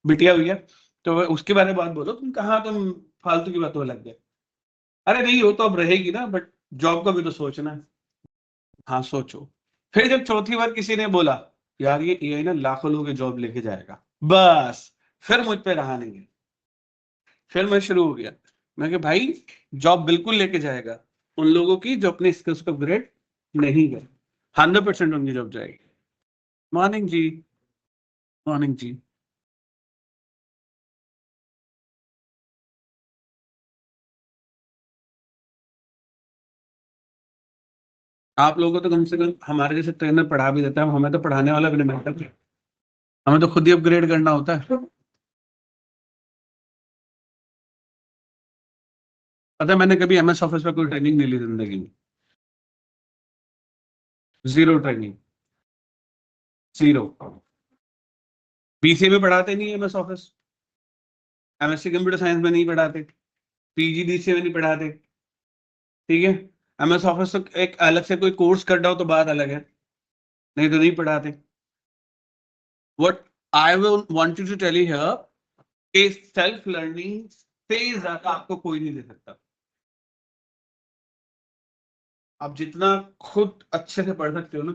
बिटिया हुई है, तो उसके बारे में बात बोलो, तुम फालतू की बातों में लग गए। अरे नहीं, वो तो अब रहेगी ना, बट जॉब का भी तो सोचना है। हाँ सोचो। फिर जब चौथी बार किसी ने बोला यार ये एआई ना लाखों लोगों की जॉब लेके जाएगा, बस फिर मुझ पे रहा नहीं है। फिर मैं शुरू हो गया, मैं कि भाई जॉब बिल्कुल लेके जाएगा उन लोगों की जो अपने स्किल्स को अपग्रेड नहीं है। 100% उनकी जॉब जाएगी। मॉर्निंग जी। मॉर्निंग जी। आप लोगों को तो कम से कम हमारे जैसे ट्रेनर पढ़ा भी देता है, हमें तो पढ़ाने वाला भी नहीं मिलता, हमें तो खुद ही अपग्रेड करना होता है। पता है मैंने कभी एमएस ऑफिस में कोई ट्रेनिंग नहीं ली जिंदगी में। Zero training. जीरो। बीसीए में पढ़ाते नहीं MS office, MSc computer science में नहीं पढ़ाते, पीजीडीसीए में नहीं पढ़ाते। ठीक है। एमएस ऑफिस तो एक अलग से कोई कोर्स कर रहा हो तो बात अलग है, नहीं तो नहीं पढ़ाते। What I will want you to tell you here कि सेल्फ लर्निंग से ज्यादा आपको कोई नहीं दे सकता। आप जितना खुद अच्छे से पढ़ सकते हो ना,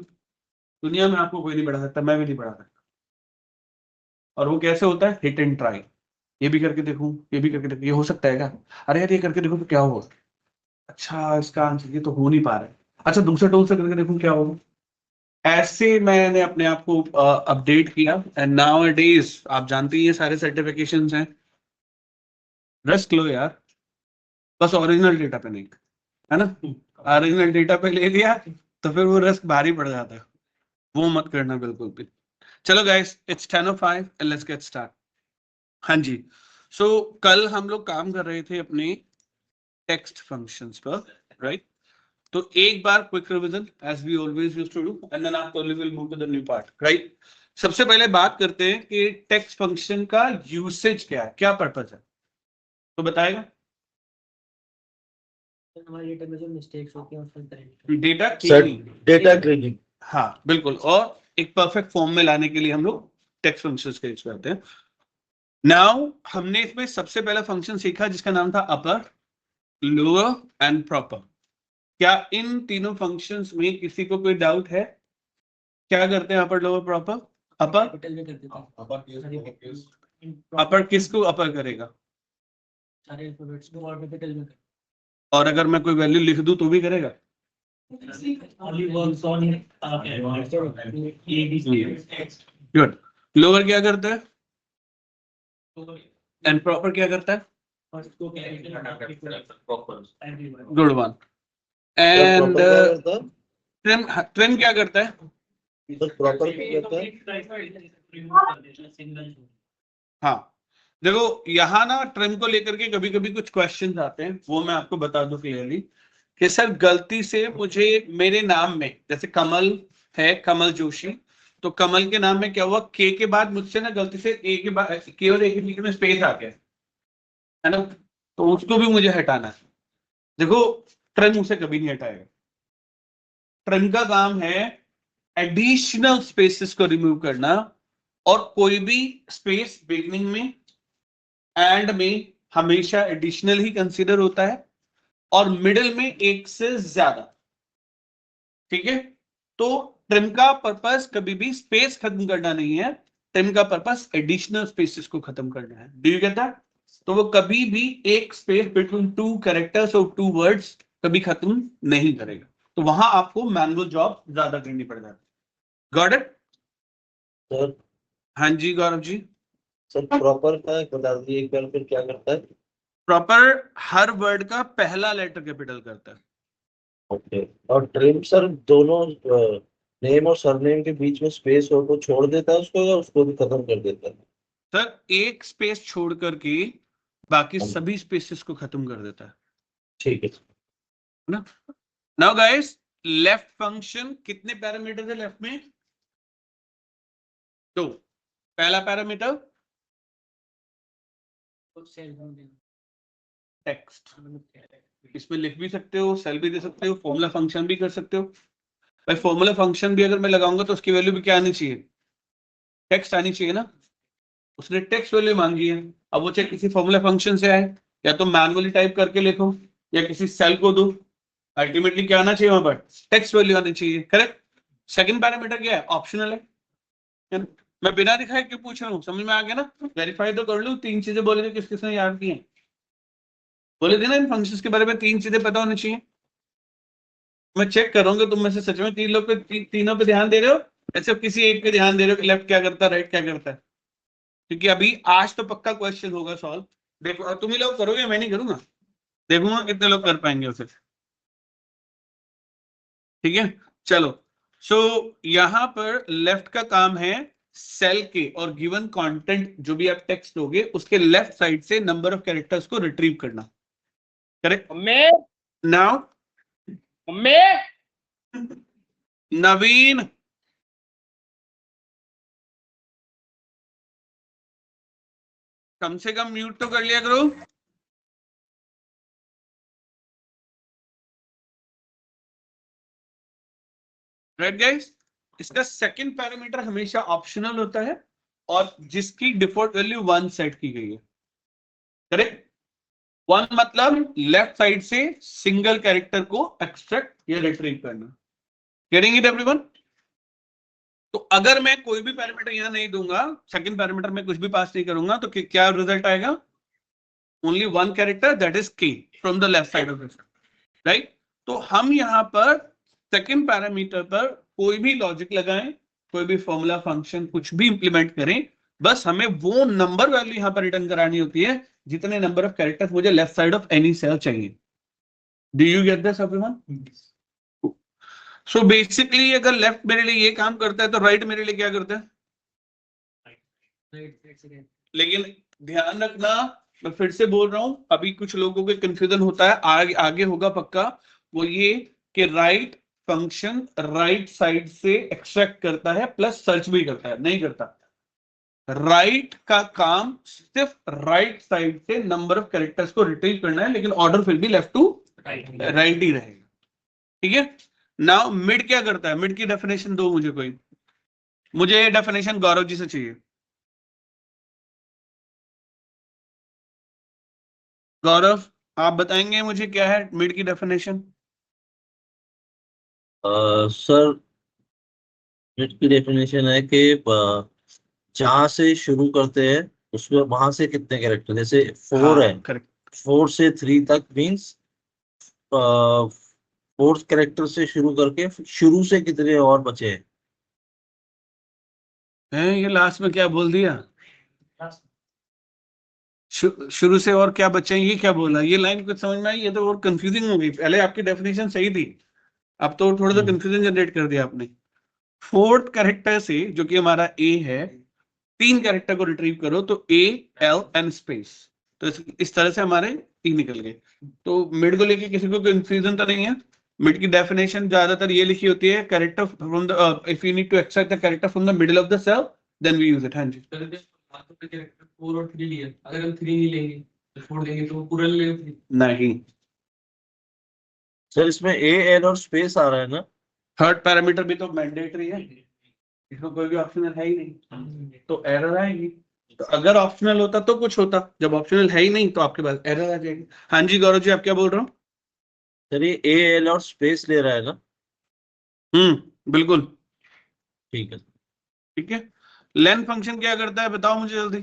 दुनिया में आपको कोई नहीं पढ़ा सकता, मैं भी नहीं पढ़ा सकता। और वो कैसे होता है? Hit and try. ये भी करके देखूं, ये भी करके देखूं, ये हो सकता है क्या? अरे यार ये करके देखो तो क्या होगा? अच्छा इसका आंसर ये तो हो नहीं पा रहा है, अच्छा दूसरे टूल से करके देखूं क्या होगा। ऐसे मैंने अपने आप को अपडेट किया, एंड नाउ डेज आप जानते ही ये सारे सर्टिफिकेशंस हैं। रस्ट लो यार, बस ओरिजिनल डेटा पे नहीं, है ना? ओरिजिनल डेटा पे ले लिया तो फिर वो रस्ट भारी पड़ जाता है, वो मत करना बिल्कुल भी। चलो guys, it's 10:05 and let's get start. हाँ जी। सो कल हम लोग काम कर रहे थे अपने टेक्स्ट फंक्शंस पर, राइट? तो एक बार quick revision as we always used to do, and then after we will move to the new part, right? सबसे पहले बात करते हैं कि टेक्स्ट फंक्शन का यूसेज क्या है, क्या पर्पस है, तो बताएगा? हमारे डेटा में जो मिस्टेक्स होती हैं उसको करेक्ट डेटा डेटा क्लीनिंग। हाँ बिल्कुल, और एक परफेक्ट फॉर्म में लाने के लिए हम लोग टेक्स्ट फंक्शंस का यूज करते हैं। नाउ हमने इसमें सबसे पहला फंक्शन सीखा जिसका नाम था अपर, लोअर एंड प्रॉपर। क्या इन तीनों फंक्शंस में किसी को कोई डाउट है? क्या करते हैं अपर, लोअर, प्रॉपर? अपर, कैपिटल में कर देता हूं अपर किसको अपर करेगा? सारे अल्फाबेट्स को, और कैपिटल में और अगर मैं कोई वैल्यू लिख दूं तो भी करेगा? Only works on good. Lower क्या करता है एंड प्रॉपर क्या करता है? Good one. And trim, trim क्या करता है? प्रॉपर क्या है? हाँ देखो यहाँ ना ट्रिम को लेकर के कभी कभी कुछ क्वेश्चंस आते हैं, वो मैं आपको बता दूं क्लियरली कि सर गलती से मुझे मेरे नाम में, जैसे कमल है, कमल जोशी, तो कमल के नाम में क्या हुआ, के के बाद मुझसे ना गलती से ए के बाद के और ए के बीच में स्पेस आ गया, है ना? तो उसको भी मुझे हटाना है। देखो ट्रिम उसे कभी नहीं हटाएगा। ट्रिम का काम है एडिशनल स्पेसेस को रिमूव करना, और कोई भी स्पेस बिगनिंग में, एंड में हमेशा एडिशनल ही कंसीडर होता है, और मिडिल में एक से ज्यादा। ठीक है? तो ट्रिम का पर्पस कभी भी स्पेस खत्म करना नहीं है, ट्रिम का पर्पस एडिशनल स्पेसेस को खत्म करना है। Do you get that? तो वो कभी भी एक स्पेस बिटवीन टू कैरेक्टर्स और टू वर्ड्स कभी खत्म नहीं करेगा, तो वहां आपको मैनुअल जॉब ज्यादा करनी पड़ जाती है। Got it? सर हाँ जी गौरव जी। सर प्रॉपर का बता दीजिए एक बार, फिर क्या करता है? प्रॉपर हर वर्ड का पहला लेटर कैपिटल करता है। ओके। और ट्रिम सर दोनों नेम और सरनेम के बीच में स्पेस हो तो छोड़ देता है उसको, या उसको भी खत्म कर देता है? सर एक स्पेस छोड़ करके बाकी सभी स्पेसेस को खत्म कर देता है ठीक है ना? नाउ गाइस, लेफ्ट फंक्शन कितने पैरामीटर है लेफ्ट में? दो। पहला पैरामीटर टेक्स्ट, इसमें लिख भी सकते हो, सेल भी दे सकते हो, फॉर्मूला फंक्शन भी कर सकते हो। भाई फॉर्मूला फंक्शन भी अगर मैं लगाऊंगा तो उसकी वैल्यू भी क्या आनी चाहिए? टेक्स्ट आनी चाहिए ना? उसने टेक्स्ट वैल्यू मांगी है, अब वो चाहे किसी फॉर्मूला फंक्शन से आए या तो मैनुअली टाइप करके लिखो या किसी सेल को दो, अल्टीमेटली क्या आना चाहिए वहां पर, टेक्स्ट वैल्यू आनी चाहिए, करेक्ट। सेकंड पैरामीटर क्या है, ऑप्शनल है ना? मैं बिना दिखाए क्यों पूछ रहा हूँ, समझ में आ गया ना? वेरीफाई तो कर लूं, 3 चीजें बोले थे, किस किसने याद की हैं? बोले थे ना इन फंक्शंस के बारे में 3 चीजें पता होनी चाहिए। मैं चेक करूंगा तुम में से सच में 3 लोग पे तीनों पे ध्यान दे रहे हो, ऐसे किसी एक पे ध्यान दे रहे हो कि लेफ्ट क्या करता है राइट क्या करता है, क्योंकि अभी आज तो पक्का क्वेश्चन होगा सॉल्व। देखो और तुम ही लोग करोगे, मैं नहीं करूंगा, देखूंगा कितने लोग कर पाएंगे उसे, ठीक है। चलो, सो यहां पर लेफ्ट का काम है सेल के और गिवन कंटेंट जो भी आप टेक्स्ट दोगे उसके लेफ्ट साइड से नंबर ऑफ कैरेक्टर्स को रिट्रीव करना, करेक्ट। नाउ नवीन, कम से कम म्यूट तो कर लिया करो। राइट गाइस, इसका सेकंड पैरामीटर हमेशा ऑप्शनल होता है और जिसकी डिफॉल्ट वैल्यू 1 सेट की गई है, करेक्ट। 1 मतलब लेफ्ट साइड से सिंगल कैरेक्टर को एक्सट्रैक्ट या रिट्रीव करना, गेटिंग इट एवरीवन? तो अगर मैं कोई भी पैरामीटर यहां नहीं दूंगा, सेकंड पैरामीटर में कुछ भी पास नहीं करूंगा, तो क्या रिजल्ट आएगा? ओनली 1 कैरेक्टर, दैट इज की from the left side of the, right. तो हम यहां पर सेकंड पैरामीटर पर कोई भी लॉजिक लगाएं, कोई भी फॉर्मूला फंक्शन कुछ भी इंप्लीमेंट करें, बस हमें वो नंबर वैल्यू यहां पर रिटर्न करानी होती है जितने नंबर ऑफ कैरेक्टर्स मुझे left side of any cell चाहिए। Do you get this everyone? So basically अगर लेफ्ट मेरे लिए ये काम करता है तो राइट मेरे लिए क्या करता है? लेकिन ध्यान रखना, मैं फिर से बोल रहा हूं, अभी कुछ लोगों को कंफ्यूजन होता है, आगे होगा पक्का, वो ये कि राइट फंक्शन राइट साइड से एक्सट्रैक्ट करता है प्लस सर्च भी करता है, नहीं करता। राइट का काम सिर्फ राइट साइड से नंबर ऑफ कैरेक्टर्स को रिट्रीव करना है, लेकिन ऑर्डर फिर भी लेफ्ट टू राइट ही रहेगा, ठीक है। नाउ मिड क्या करता है, मिड की डेफिनेशन दो मुझे कोई, मुझे डेफिनेशन गौरव जी से चाहिए। गौरव आप बताएंगे मुझे क्या है मिड की डेफिनेशन? सर मिड की डेफिनेशन है कि जहां से शुरू करते हैं उसमें वहां से कितने कैरेक्टर, जैसे 4 है, करेक्ट। 4 से 3 तक मीन्स 4th कैरेक्टर से शुरू करके शुरू से कितने और बचे हैं। ये लास्ट में क्या बोल दिया? शुरू से और क्या बचे हैं, ये क्या बोला? ये लाइन कुछ समझ में आई? ये तो और कंफ्यूजिंग हो गई, पहले आपकी डेफिनेशन सही थी, अब तो थोड़ा सा कंफ्यूजन जनरेट कर दिया आपने। 4th कैरेक्टर से जो कि हमारा ए है, 3 कैरेक्टर को रिट्रीव करो तो ए एल एन स्पेस, तो इस तरह से हमारे 3 निकल गए। तो मिड को लेके किसी को कंफ्यूजन तो नहीं है? मिड की डेफिनेशन ज्यादातर ये लिखी होती है, character from the, if you need to extract the character from the middle of the cell then we use it. हाँ जी, 4 और 3 लिए, अगर हम 3 नहीं लेंगे तो 4 लेंगे तो पूरा ले लेंगे। नहीं, सर इसमें ए एल और स्पेस आ रहा है ना। थर्ड पैरामीटर भी तो मैंडेटरी है, इसमें कोई भी ऑप्शनल है ही नहीं, तो एरर आएगी। तो अगर ऑप्शनल होता तो कुछ होता, जब ऑप्शनल है ही नहीं तो आपके पास एरर आ जाएगी। हाँ जी गौरव जी, आप क्या बोल रहे हो? सर ये ए एल और स्पेस ले रहा है ना। बिल्कुल ठीक है। ठीक है। लेंथ फंक्शन क्या करता है बताओ मुझे जल्दी,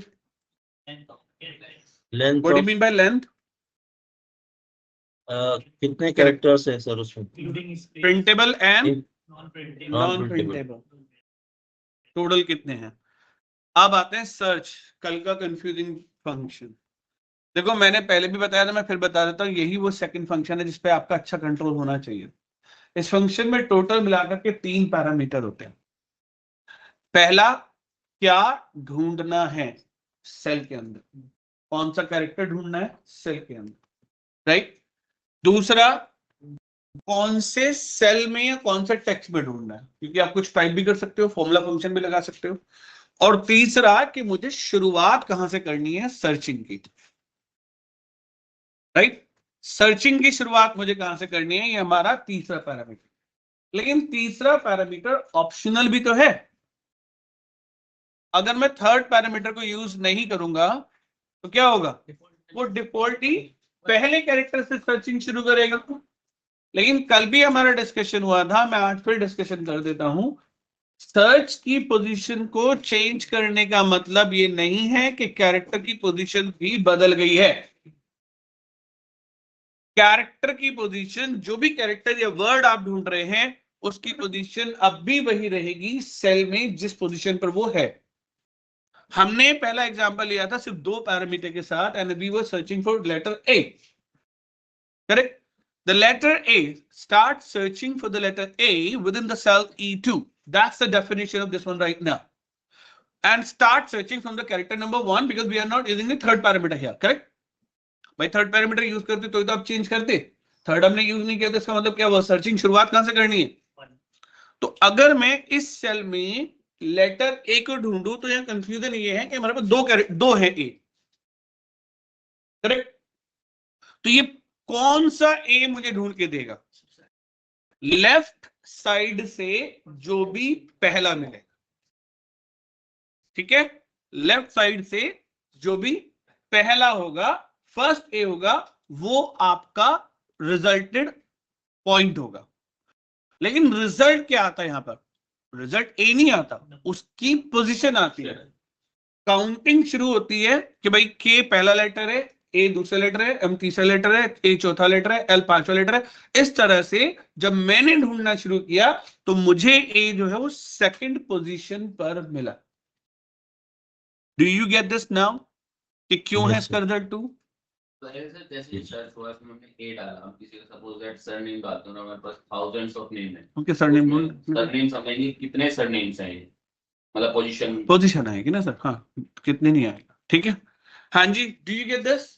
length what do of you mean by length? कितने कैरेक्टर्स है सर उसमें। Printable and non printable. Printable, total कितने हैं? अब आते हैं सर्च, कल का कंफ्यूजिंग फंक्शन। देखो मैंने पहले भी बताया था, मैं फिर बता देता हूँ, यही वो सेकंड फंक्शन है जिसपे आपका अच्छा कंट्रोल होना चाहिए। इस फंक्शन में टोटल मिलाकर के 3 पैरामीटर होते हैं। पहला, क्या ढूंढना है सेल के अंदर, कौन सा कैरेक्टर ढूंढना है सेल के अंदर, राइट। दूसरा, कौन से सेल में या कौन से टेक्स्ट में ढूंढना है, क्योंकि आप कुछ टाइप भी कर सकते हो, फॉर्मूला फंक्शन भी लगा सकते हो। और तीसरा कि मुझे शुरुआत कहां से करनी है सर्चिंग की, राइट। सर्चिंग की शुरुआत मुझे कहां से करनी है, ये हमारा तीसरा पैरामीटर। लेकिन तीसरा पैरामीटर ऑप्शनल भी तो है, अगर मैं थर्ड पैरामीटर को यूज नहीं करूंगा तो क्या होगा, वो डिफॉल्ट ही पहले कैरेक्टर से सर्चिंग शुरू करेगा। लेकिन कल भी हमारा डिस्कशन हुआ था, मैं आज फिर डिस्कशन कर देता हूं, सर्च की पोजीशन को चेंज करने का मतलब ये नहीं है कि कैरेक्टर की पोजीशन भी बदल गई है। कैरेक्टर की पोजीशन, जो भी कैरेक्टर या वर्ड आप ढूंढ रहे हैं, उसकी पोजीशन अब भी वही रहेगी सेल में जिस पोजीशन पर वो है। हमने पहला एग्जांपल लिया था सिर्फ 2 पैरामीटर के साथ, and we were searching for letter A, correct? The letter A, start searching for the letter A within the cell E2. That's the definition of this one right now. And start searching from the character number 1 because we are not using the third parameter here, correct? भाई third parameter use करते तो आप change करते, third हमने use नहीं किया तो इसका मतलब क्या हुआ, सर्चिंग शुरुआत कहां से करनी है? तो अगर मैं इस सेल में लेटर ए को ढूंढूं तो यहां कंफ्यूजन ये है कि हमारे पास दो है ए, करेक्ट? तो ये कौन सा ए मुझे ढूंढ के देगा? लेफ्ट साइड से जो भी पहला मिलेगा, ठीक है? लेफ्ट साइड से जो भी पहला होगा, फर्स्ट ए होगा, वो आपका रिजल्टेड पॉइंट होगा। लेकिन रिजल्ट क्या आता है यहां पर? रिजल्ट ए नहीं आता, उसकी पोजीशन आती है। काउंटिंग शुरू होती है कि भाई के पहला लेटर है, ए दूसरा लेटर है, एम तीसरा लेटर है, ए चौथा लेटर है, एल पांचवा लेटर है। इस तरह से जब मैंने ढूंढना शुरू किया तो मुझे ए जो है वो सेकंड पोजीशन पर मिला। Do you get this now कि क्यों है इसका रिजल्ट 2? जैसे सर्च हुआ उसमें हमने ए डाला, हम किसी का सपोज दैट सरनेम डालते हैं, हमारे पास थाउजेंड्स ऑफ नेम है। ओके, सरनेम सरनेम समझेंगे कितने सरनेम्स हैं, मतलब पोजीशन आएगी ना सर, हाँ, कितने नहीं आएगा, ठीक है? हाँ जी, do you get this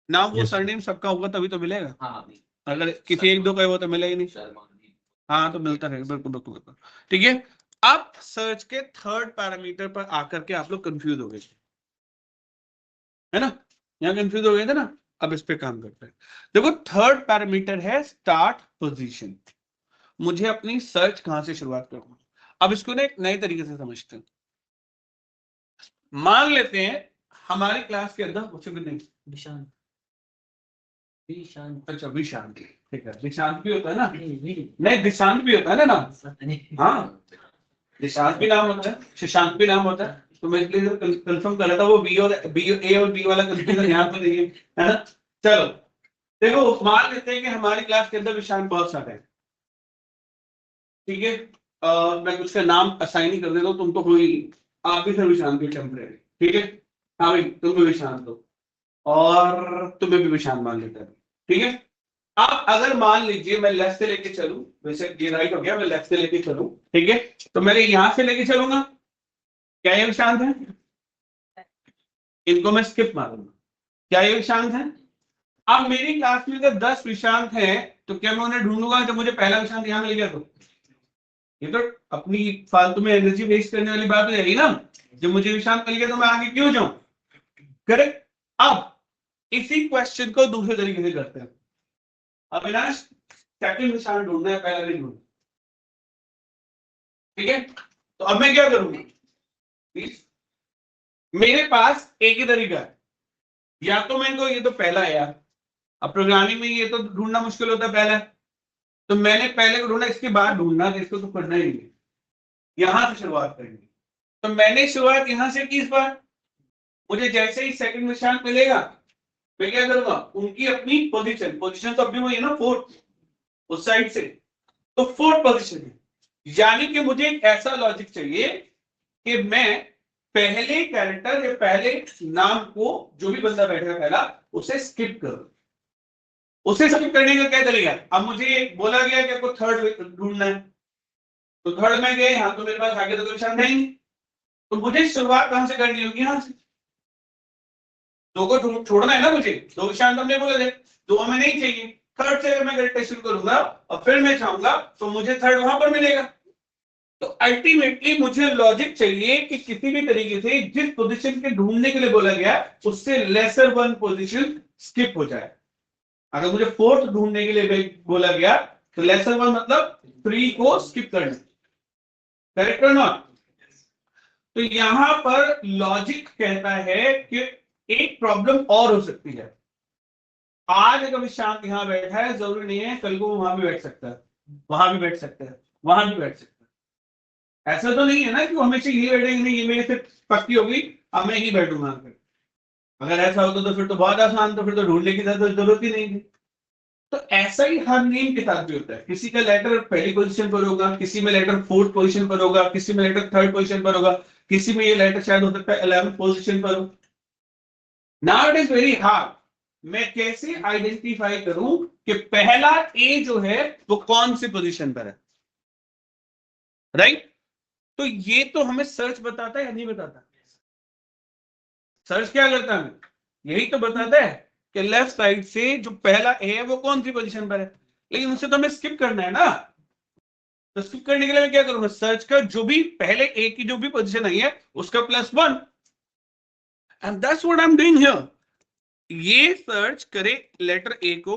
now? वो सरनेम सबका होगा तभी तो मिलेगा, हाँ, अगर किसी एक दो का वो तो मिलेगा ही नहीं। हाँ, तो मिलता रहेगा, बिल्कुल बिल्कुल बिल्कुल, ठीक है? अब सर्च के थर्ड पैरामीटर पर आकर के आप लोग कंफ्यूज हो गए, है ना? यहाँ कंफ्यूज हो गए थे ना, अब इस पे काम करते हैं। देखो, थर्ड पैरामीटर है स्टार्ट पोजीशन। मुझे अपनी सर्च कहां से शुरुआत करूंगा? अब इसको ना एक नए तरीके से समझते हैं। मान लेते हैं हमारी क्लास के अंदर कुछ भी नहीं, विशांत, अच्छा विशांत, ठीक है, विशांत भी होता है ना? नहीं, दिशांत भी होता है ना नाम? हाँ, दिशांत भी नाम होता है, शशांक भी नाम होता है। तो मैं इसलिए कंफर्म कर रहा था, वो बी और ए और बी वाला कंफ्यूजन यहाँ पे नहीं है ना? चलो देखो, मान लेते हैं कि हमारी क्लास के अंदर विशांत बहुत सारे हैं, ठीक है? मैं उसका नाम असाइन ही कर देता हूँ, तुम तो कोई, आप भी सर विशांत भी टेम्परेरी, ठीक है? हाँ भाई, तुम भी विशांत हो और तुम्हें भी विशांत मान लेता है, ठीक है? आप अगर मान लीजिए मैं लेफ्ट से लेके चलूं, वैसे ये राइट हो गया, मैं लेफ्ट से लेके चलूं, ठीक है? तो मैंने यहां से लेके चलूंगा, क्या ये विशांत है? इनको मैं स्किप मारूंगा, क्या ये विशांत है? अब मेरी क्लास में अगर 10 विशांत हैं तो क्या मैं उन्हें ढूंढूंगा जब मुझे पहला विशांत यहां मिल गया तो? ये तो अपनी फालतू में एनर्जी वेस्ट करने वाली बात हो जाएगी ना। जब मुझे विशांत मिल गया तो मैं आगे क्यों जाऊं, करेक्ट? अब इसी क्वेश्चन को दूसरे तरीके से करते हैं। अविनाश, सेकंड विशांत ढूंढना है, पहला नहीं ढूंढना, ठीक है? तो अब मैं क्या करूंगा? मेरे पास एक ही तरीका है, या तो मैं को ये तो पहला है यार, अब प्रोग्रामिंग में ये तो ढूंढना मुश्किल होता है पहला, तो मैंने पहले को ढूंढा, इसके बाद ढूंढना, इसको तो करना ही नहीं, यहां से शुरुआत करेंगे। तो मैंने शुरुआत यहां से की इस बार, मुझे जैसे ही सेकंड विशांत मिलेगा मैं क्या करूंगा, उनकी अपनी पोजीशन तो अभी वही है ना, फोर्थ, उस साइड से, तो फोर्थ पोजीशन है। यानी कि मुझे एक ऐसा लॉजिक चाहिए कि मैं पहले कैरेक्टर या पहले नाम को, जो भी बंदा बैठेगा पहला, उसे स्किप करो। उसे स्किप करने का क्या तरीका? अब मुझे बोला गया कि आपको थर्ड ढूंढना है, तो थर्ड में गए, यहाँ तो मेरे पास आगे तो कोई विशांत नहीं, तो मुझे शुरुआत कहां से करनी होगी? यहाँ से। दो को छोड़ना है ना मुझे, दो विशांत हमने बोले थे, दो हमें नहीं चाहिए, थर्ड से मैं करेक्टर शुरू करूंगा और फिर मैं चाहूंगा तो मुझे थर्ड वहां पर मिलेगा। तो अल्टीमेटली मुझे लॉजिक चाहिए कि किसी भी तरीके से जिस पोजीशन के ढूंढने के लिए बोला गया उससे लेसर वन पोजीशन स्किप हो जाए। अगर मुझे फोर्थ ढूंढने के लिए बोला गया तो लेसर वन मतलब 3 को स्किप करना, करेक्ट और नॉट? तो यहां पर लॉजिक कहता है कि एक प्रॉब्लम और हो सकती है। आज अगर विशांत यहां बैठा है, जरूरी नहीं है कल को वहां भी बैठ सकता है, वहां भी बैठ सकता है, वहां भी बैठ सकता है। ऐसा तो नहीं है ना कि वो हमेशा ये बैठेंगे, नहीं ये मेरे से पक्की हो गई, अब मैं ही बैठूंगा। अगर ऐसा होता तो फिर तो बहुत आसान, तो फिर तो ढूंढने की जरूरत ही नहीं थी। तो ऐसा ही हर नेम के साथ भी होता है, किसी का लेटर पहली पोजीशन पर होगा, किसी में लेटर फोर्थ पोजीशन पर होगा, किसी में लेटर थर्ड पोजीशन पर होगा, किसी में ये लेटर शायद हो सकता है 11th पोजीशन पर हो। Now it is very hard, मैं कैसे आइडेंटिफाई करूं कि पहला ए जो है वो कौन सी पोजीशन पर है, राइट? तो ये तो हमें सर्च बताता है या नहीं बताता? सर्च क्या करता है, यही तो बताता है कि लेफ्ट साइड से जो पहला ए है वो कौन सी पोजीशन पर है। लेकिन उसे तो हमें स्किप करना है ना, तो स्किप करने के लिए मैं क्या करूंगा, सर्च का जो भी पहले ए की जो भी पोजीशन आई है उसका +1, and that's what I am doing here. ये सर्च करे लेटर ए को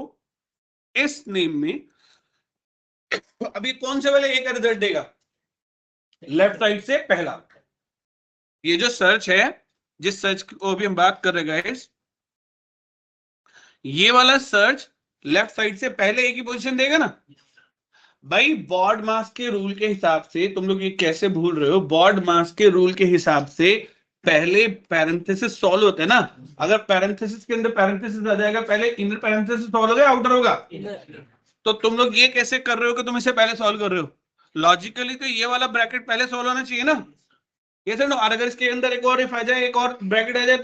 इस नेम में, तो अभी कौन से वाले ए का रिजल्ट देगा, लेफ्ट साइड से पहला। ये जो सर्च है, जिस सर्च को अभी हम बात कर रहे हैं गाइस, ये वाला सर्च लेफ्ट साइड से पहले ए की पोजीशन देगा ना भाई। बॉड मास के रूल के हिसाब से, तुम लोग ये कैसे भूल रहे हो, बॉड मास के रूल के हिसाब से पहले पैरेंथेसिस सॉल्व होते हैं ना। अगर पैरेंथेसिस के अंदर पैरेंथेसिस आ जाएगा, पहले इनर पैरेंथेसिस सॉल्व होगा, आउटर होगा। तो तुम लोग ये कैसे कर रहे हो कि तुम इसे पहले सॉल्व कर रहे हो? लॉजिकली तो ये वाला ब्रैकेट पहले सॉल्व होना चाहिए ना, ये सर। और अगर इसके अंदर एक और इफ आ जाए, एक और ब्रैकेट आ जाए,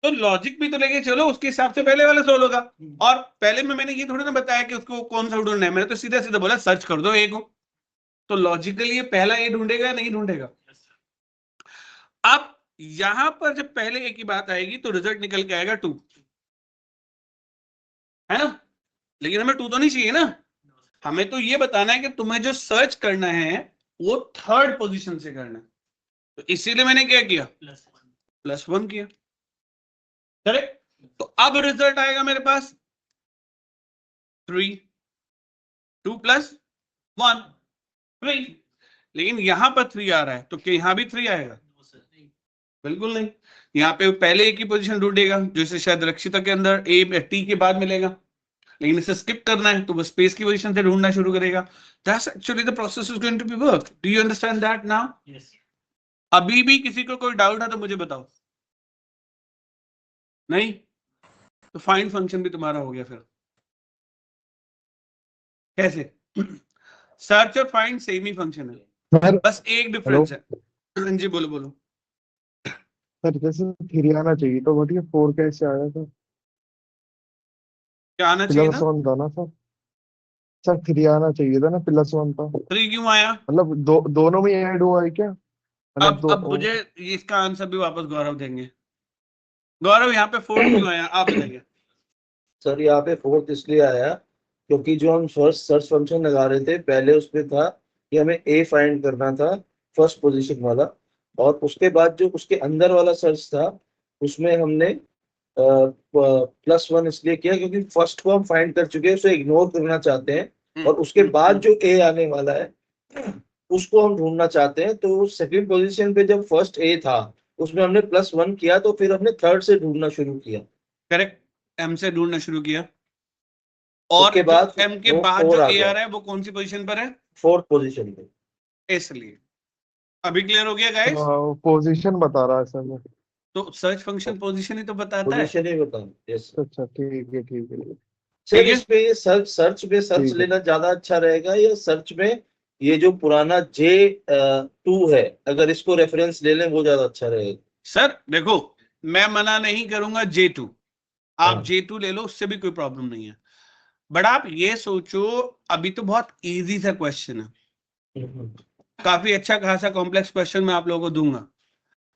तो लॉजिक भी तो लेके चलो, उसके हिसाब से पहले वाला सॉल्व होगा। और पहले में मैंने ये थोड़ी ना बताया कि उसको कौन सा ढूंढना है, मैंने तो सीधा सीधा बोला सर्च कर दो ए को। तो लॉजिकली ये पहला ए ढूंढेगा नहीं ढूंढेगा? अब यहां पर जब पहले ए की बात आएगी तो रिजल्ट निकल के आएगा 2, है ना? लेकिन हमें 2 तो नहीं चाहिए ना, हमें तो ये बताना है कि तुम्हें जो सर्च करना है वो थर्ड पोजीशन से करना है। तो इसीलिए मैंने क्या किया, +1 किया, करेक्ट? तो अब रिजल्ट आएगा मेरे पास 3, 2 + 1 3। लेकिन यहां पर 3 आ रहा है, तो क्या यहां भी 3 आएगा? बिल्कुल नहीं। यहाँ पे पहले ए की पोजीशन ढूंढेगा, जो इसे शायद रक्षिता के अंदर ए टी के बाद मिलेगा, लेकिन इसे स्किप करना है तो वो स्पेस की पोजीशन से ढूंढना शुरू करेगा। That's actually the process is going to be work. Do you understand that now? अभी भी किसी को कोई डाउट है तो मुझे बताओ। नहीं तो फाइंड फंक्शन भी तुम्हारा हो गया फिर। कैसे? सर्च और फाइंड सेम ही फंक्शन है, बस एक डिफरेंस है। हाँ जी, बोलो बोलो। सर जैसे 3 आना चाहिए तो बताइए 4 कैसे आया सर? क्या आना चाहिए ना? +1 था ना सर? सर 3 आना चाहिए था ना, +1 था। 3 क्यों आया? मतलब दोनों में ऐड हुआ है क्या? मतलब अब मुझे इसका आंसर भी वापस गौरव देंगे। गौरव, यहाँ पे 4 क्यों आया, आप बताइए। सर यहाँ पे 4th इसलिए आया क्योंकि जो हम फर्स्ट सर्च फंक्शन लगा रहे थे, पहले उसमें था कि हमें ए फाइंड करना था फर्स्ट पोजीशन वाला, और उसके बाद जो उसके अंदर वाला सर्च था उसमें हमने +1 इसलिए किया क्योंकि फर्स्ट को हम फाइंड कर चुके हैं, उसे इग्नोर करना चाहते हैं, और उसके बाद जो ए आने वाला है उसको हम ढूंढना चाहते हैं। तो सेकंड पोजीशन पे जब फर्स्ट ए था उसमें हमने +1 किया, तो फिर हमने थर्ड से ढूंढना शुरू किया। करेक्ट, एम से ढूंढना शुरू किया। और उसके बाद एम के वो बाद 4 जो आ ए गया आ रहा है वो कौन सी पोजीशन पर है? 4th पोजीशन पे। इसलिए अभी क्लियर हो गया गाइस? पोजीशन बता रहा है सर मैं। तो सर्च फंक्शन पोजीशन ही तो बताता है। पोजीशन ही बताओ। यस अच्छा ठीक है ठीक है। सर, ठीक है? इस पे ये सर्च में सर्च ठीक है। लेना ज्यादा अच्छा रहेगा, या सर्च में ये जो पुराना J2 है अगर इसको रेफरेंस ले लें वो ज्यादा अच्छा रहेगा? सर देखो, मैं मना नहीं करूंगा J2, आप हाँ। J2 ले लो, उससे भी कोई प्रॉब्लम नहीं है। बट आप ये सोचो, अभी तो बहुत इजी सा क्वेश्चन है, काफी अच्छा खासा कॉम्प्लेक्स क्वेश्चन मैं आप लोगों को दूंगा।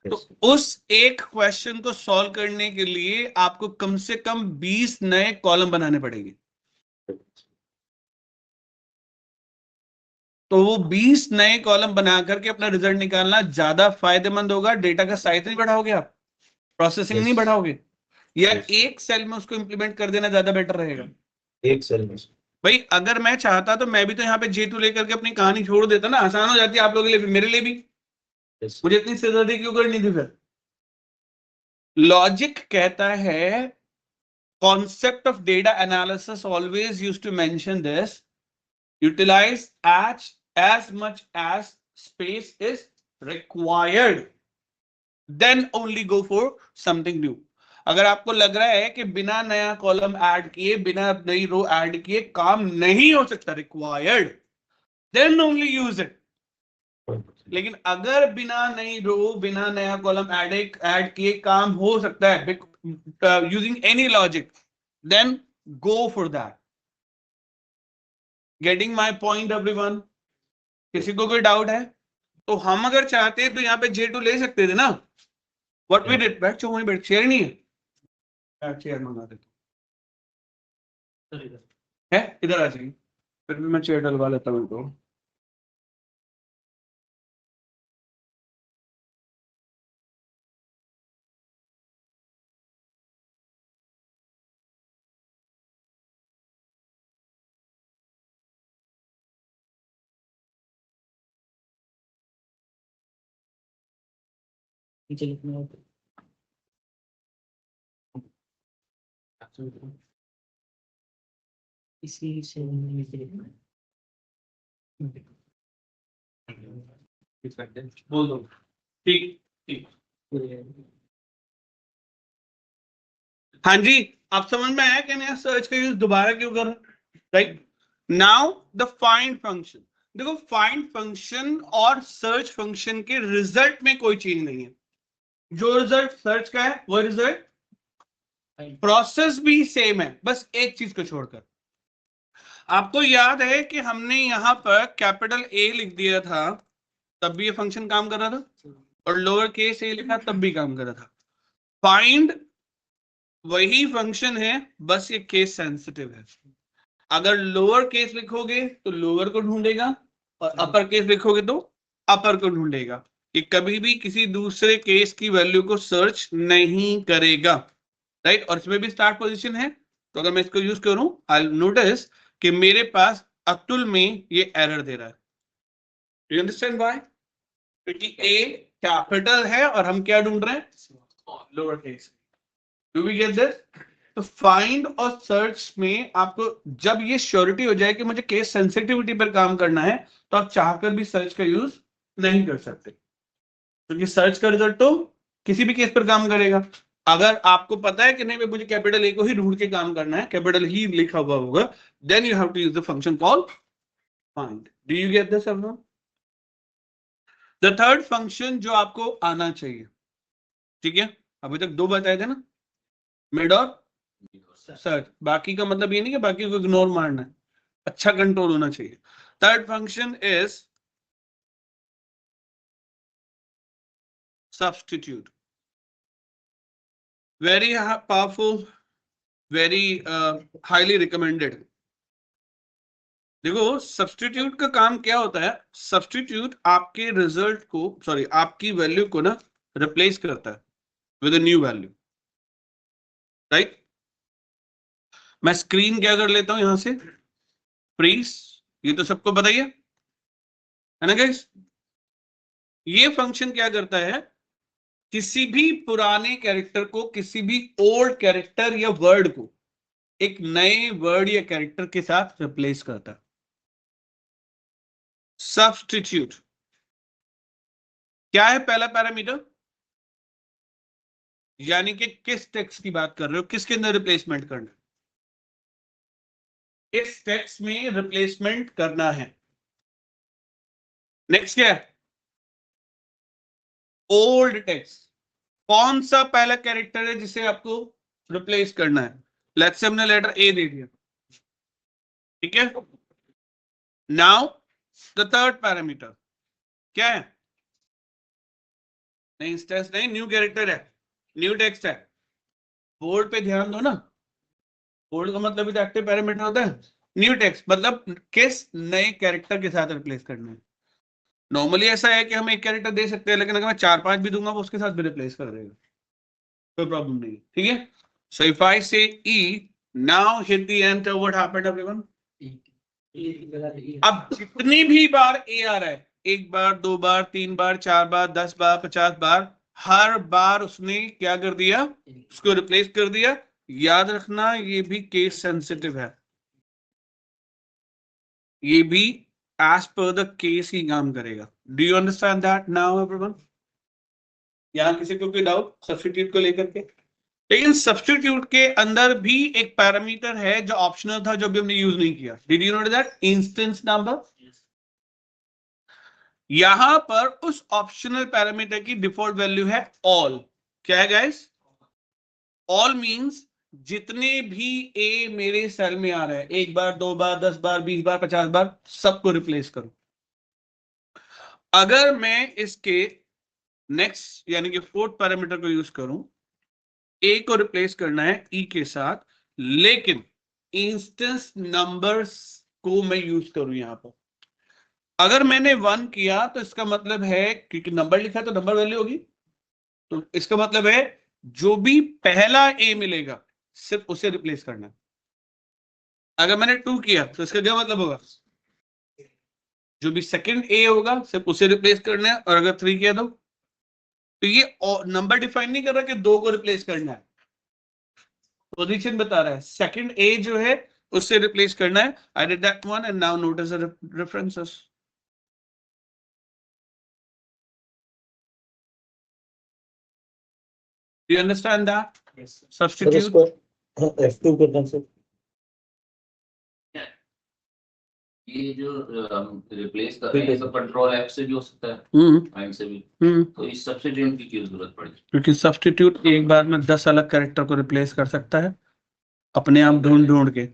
तो उस एक क्वेश्चन को सॉल्व करने के लिए आपको कम से कम 20 नए कॉलम बनाने पड़ेंगे। तो वो 20 नए कॉलम बना करके अपना रिजल्ट निकालना ज्यादा फायदेमंद होगा। डेटा का साइज नहीं बढ़ाओगे आप, प्रोसेसिंग नहीं बढ़ाओगे, या एक सेल में उसको इंप्लीमेंट कर देना ज्यादा बेटर रहेगा? एक सेल में। भाई अगर मैं चाहता तो मैं भी तो यहाँ पे J2 लेकर के अपनी कहानी छोड़ देता ना, आसान हो जाती है आप लोगों के लिए भी, मेरे लिए भी। Yes. मुझे इतनी सिरदर्दी क्यों करनी थी फिर? लॉजिक कहता है, concept of data analysis always used to mention this: utilize as much as space is required, then only go for something new. अगर आपको लग रहा है कि बिना नया कॉलम ऐड किए, बिना नई रो ऐड किए काम नहीं हो सकता, required, then only use it. लेकिन अगर बिना नई रो, बिना नया कॉलम ऐड किए काम हो सकता है using any logic, then go for that. Getting my point everyone? किसी को कोई डाउट है? तो हम अगर चाहते हैं तो यहाँ पे J2 ले सकते थे ना. व्हाट वी डिड, बैठ जाओ वहीं बैठ, चेयर नहीं है, चेयर मंगा देता है, इधर आ जाइए, फिर भी मैं चेयर डलवा लेता हूँ इनको. इसी से बोल दो. ठीक ठीक. हाँ जी, आप समझ में आया कि मैं सर्च का यूज दोबारा क्यों कर रहा हूं? Right now the find function. देखो, फाइंड फंक्शन और सर्च फंक्शन के रिजल्ट में कोई चेंज नहीं है. जो रिजल्ट सर्च का है वो रिजल्ट, प्रोसेस भी सेम है, बस एक चीज को छोड़कर. आपको याद है कि हमने यहां पर कैपिटल A लिख दिया था, तब भी ये फंक्शन काम कर रहा था, और लोअर केस A लिखा तब भी काम कर रहा था. फाइंड वही फंक्शन है, बस ये केस सेंसिटिव है. अगर लोअर केस लिखोगे तो लोअर को ढूंढेगा, और अपर केस लिखोगे तो अपर को ढूंढेगा. ये कभी भी किसी दूसरे केस की वैल्यू को सर्च नहीं करेगा. राइट और इसमें भी स्टार्ट पोजीशन है, तो अगर मैं इसको यूज करूं, आई नोटिस कि मेरे पास अतुल में ये एरर दे रहा है. You understand why? क्योंकि ए कैपिटल है और हम क्या ढूंढ रहे हैं, lower case. Do we get this? तो फाइंड और सर्च में आपको जब ये श्योरिटी हो जाए कि मुझे केस सेंसिटिविटी पर काम करना है, तो आप चाहकर भी सर्च का यूज नहीं कर सकते, क्योंकि सर्च का रिजल्ट तो किसी भी केस पर काम करेगा. अगर आपको पता है कि नहीं, मुझे कैपिटल ए को ही ढूंढ के काम करना है, कैपिटल ही लिखा हुआ होगा, then you have to use the function called find. Do you get this everyone? The third function जो आपको आना चाहिए, ठीक है, अभी तक दो बताए थे ना, मिड और सर्च. बाकी का मतलब ये नहीं कि बाकी को इग्नोर मारना है, अच्छा कंट्रोल होना चाहिए. Third function is substitute. Very powerful, very highly recommended. देखो, सब्स्टिट्यूट का काम क्या होता है? सब्स्टिट्यूट आपके रिजल्ट को, सॉरी आपकी वैल्यू को ना रिप्लेस करता है with a new value. Right, मैं स्क्रीन क्या कर लेता हूं यहां से, फ्रीज. ये तो सबको पता ही है ना गाइस? ये फंक्शन क्या करता है, किसी भी पुराने कैरेक्टर को किसी भी ओल्ड कैरेक्टर या वर्ड को एक नए वर्ड या कैरेक्टर के साथ रिप्लेस करता है. सब्स्टिट्यूट क्या है? पहला पैरामीटर, यानी कि किस टेक्स्ट की बात कर रहे हो, किसके अंदर रिप्लेसमेंट करना है, इस टेक्स्ट में रिप्लेसमेंट करना है. नेक्स्ट क्या है? Old text. कौन सा पहला कैरेक्टर है जिसे आपको रिप्लेस करना है? लेट्स से हमने लेटर ए दे दिया, ठीक है. नाउ द थर्ड पैरामीटर क्या है? नहीं टेक्स्ट नहीं, न्यू कैरेक्टर है, न्यू टेक्स्ट है. बोर्ड पे ध्यान दो ना, बोर्ड का मतलब भी एक्टिव पैरामीटर होता है. न्यू टेक्स्ट मतलब किस नए कैरेक्टर के साथ रिप्लेस करना है. नॉर्मली ऐसा है कि हम एक कैरेक्टर दे सकते हैं, लेकिन अगर मैं 4-5 भी दूंगा वो उसके साथ भी रिप्लेस कर देगा, कोई प्रॉब्लम नहीं, ठीक है. सो if I say E, now hit the enter, what happened everyone? अब जितनी भी बार ए आ रहा है 1 बार, 2 बार, 3 बार, 4 बार, 10 बार, 50 बार, हर बार उसने क्या कर दिया, उसको रिप्लेस कर दिया। याद रखना ये भी केस सेंसिटिव है, ये भी एज पर द केस ही काम करेगा। Do you understand that now everyone? यहाँ किसी को कोई डाउट सब्स्टिट्यूट को लेकर के? लेकिन सब्स्टिट्यूट के अंदर भी एक पैरामीटर है जो ऑप्शनल था, जो भी हमने यूज नहीं किया। Did you note that? Instance number. यहां पर उस ऑप्शनल पैरामीटर की डिफॉल्ट वैल्यू है ऑल। क्या है गाइस? ऑल मींस जितने भी ए मेरे सेल में आ रहे हैं, 1 बार, 2 बार, 10 बार, 20 बार, 50 बार, सबको रिप्लेस करो। अगर मैं इसके नेक्स्ट यानी कि फोर्थ पैरामीटर को यूज करूं, ए को रिप्लेस करना है ई के साथ, लेकिन इंस्टेंस नंबर्स को मैं यूज करूं यहां पर। अगर मैंने 1 किया तो इसका मतलब है, क्योंकि नंबर लिखा है तो नंबर वैल्यू होगी, तो इसका मतलब है जो भी पहला ए मिलेगा सिर्फ उसे रिप्लेस करना है। अगर मैंने 2 किया तो इसका क्या मतलब होगा, जो भी सेकंड ए होगा सिर्फ उसे रिप्लेस करना है। और अगर 3 किया तो ये नंबर डिफाइन नहीं कर रहा कि 2 को रिप्लेस करना है, पोजीशन बता रहा है सेकंड ए जो है उससे रिप्लेस करना है। I did that one and now notice the references. Do you understand that? Yes, sir. Sir Substitute. इसको F2 करना सर। ये जो रिप्लेस कर रहे हैं तो कंट्रोल एफ से भी हो सकता है, फाइंड से भी। तो इस सब्स्टिट्यूट की क्यों जरूरत पड़ी? क्योंकि सब्स्टिट्यूट एक बार में 10 अलग कैरेक्टर को रिप्लेस कर सकता है अपने आप ढूंढ के,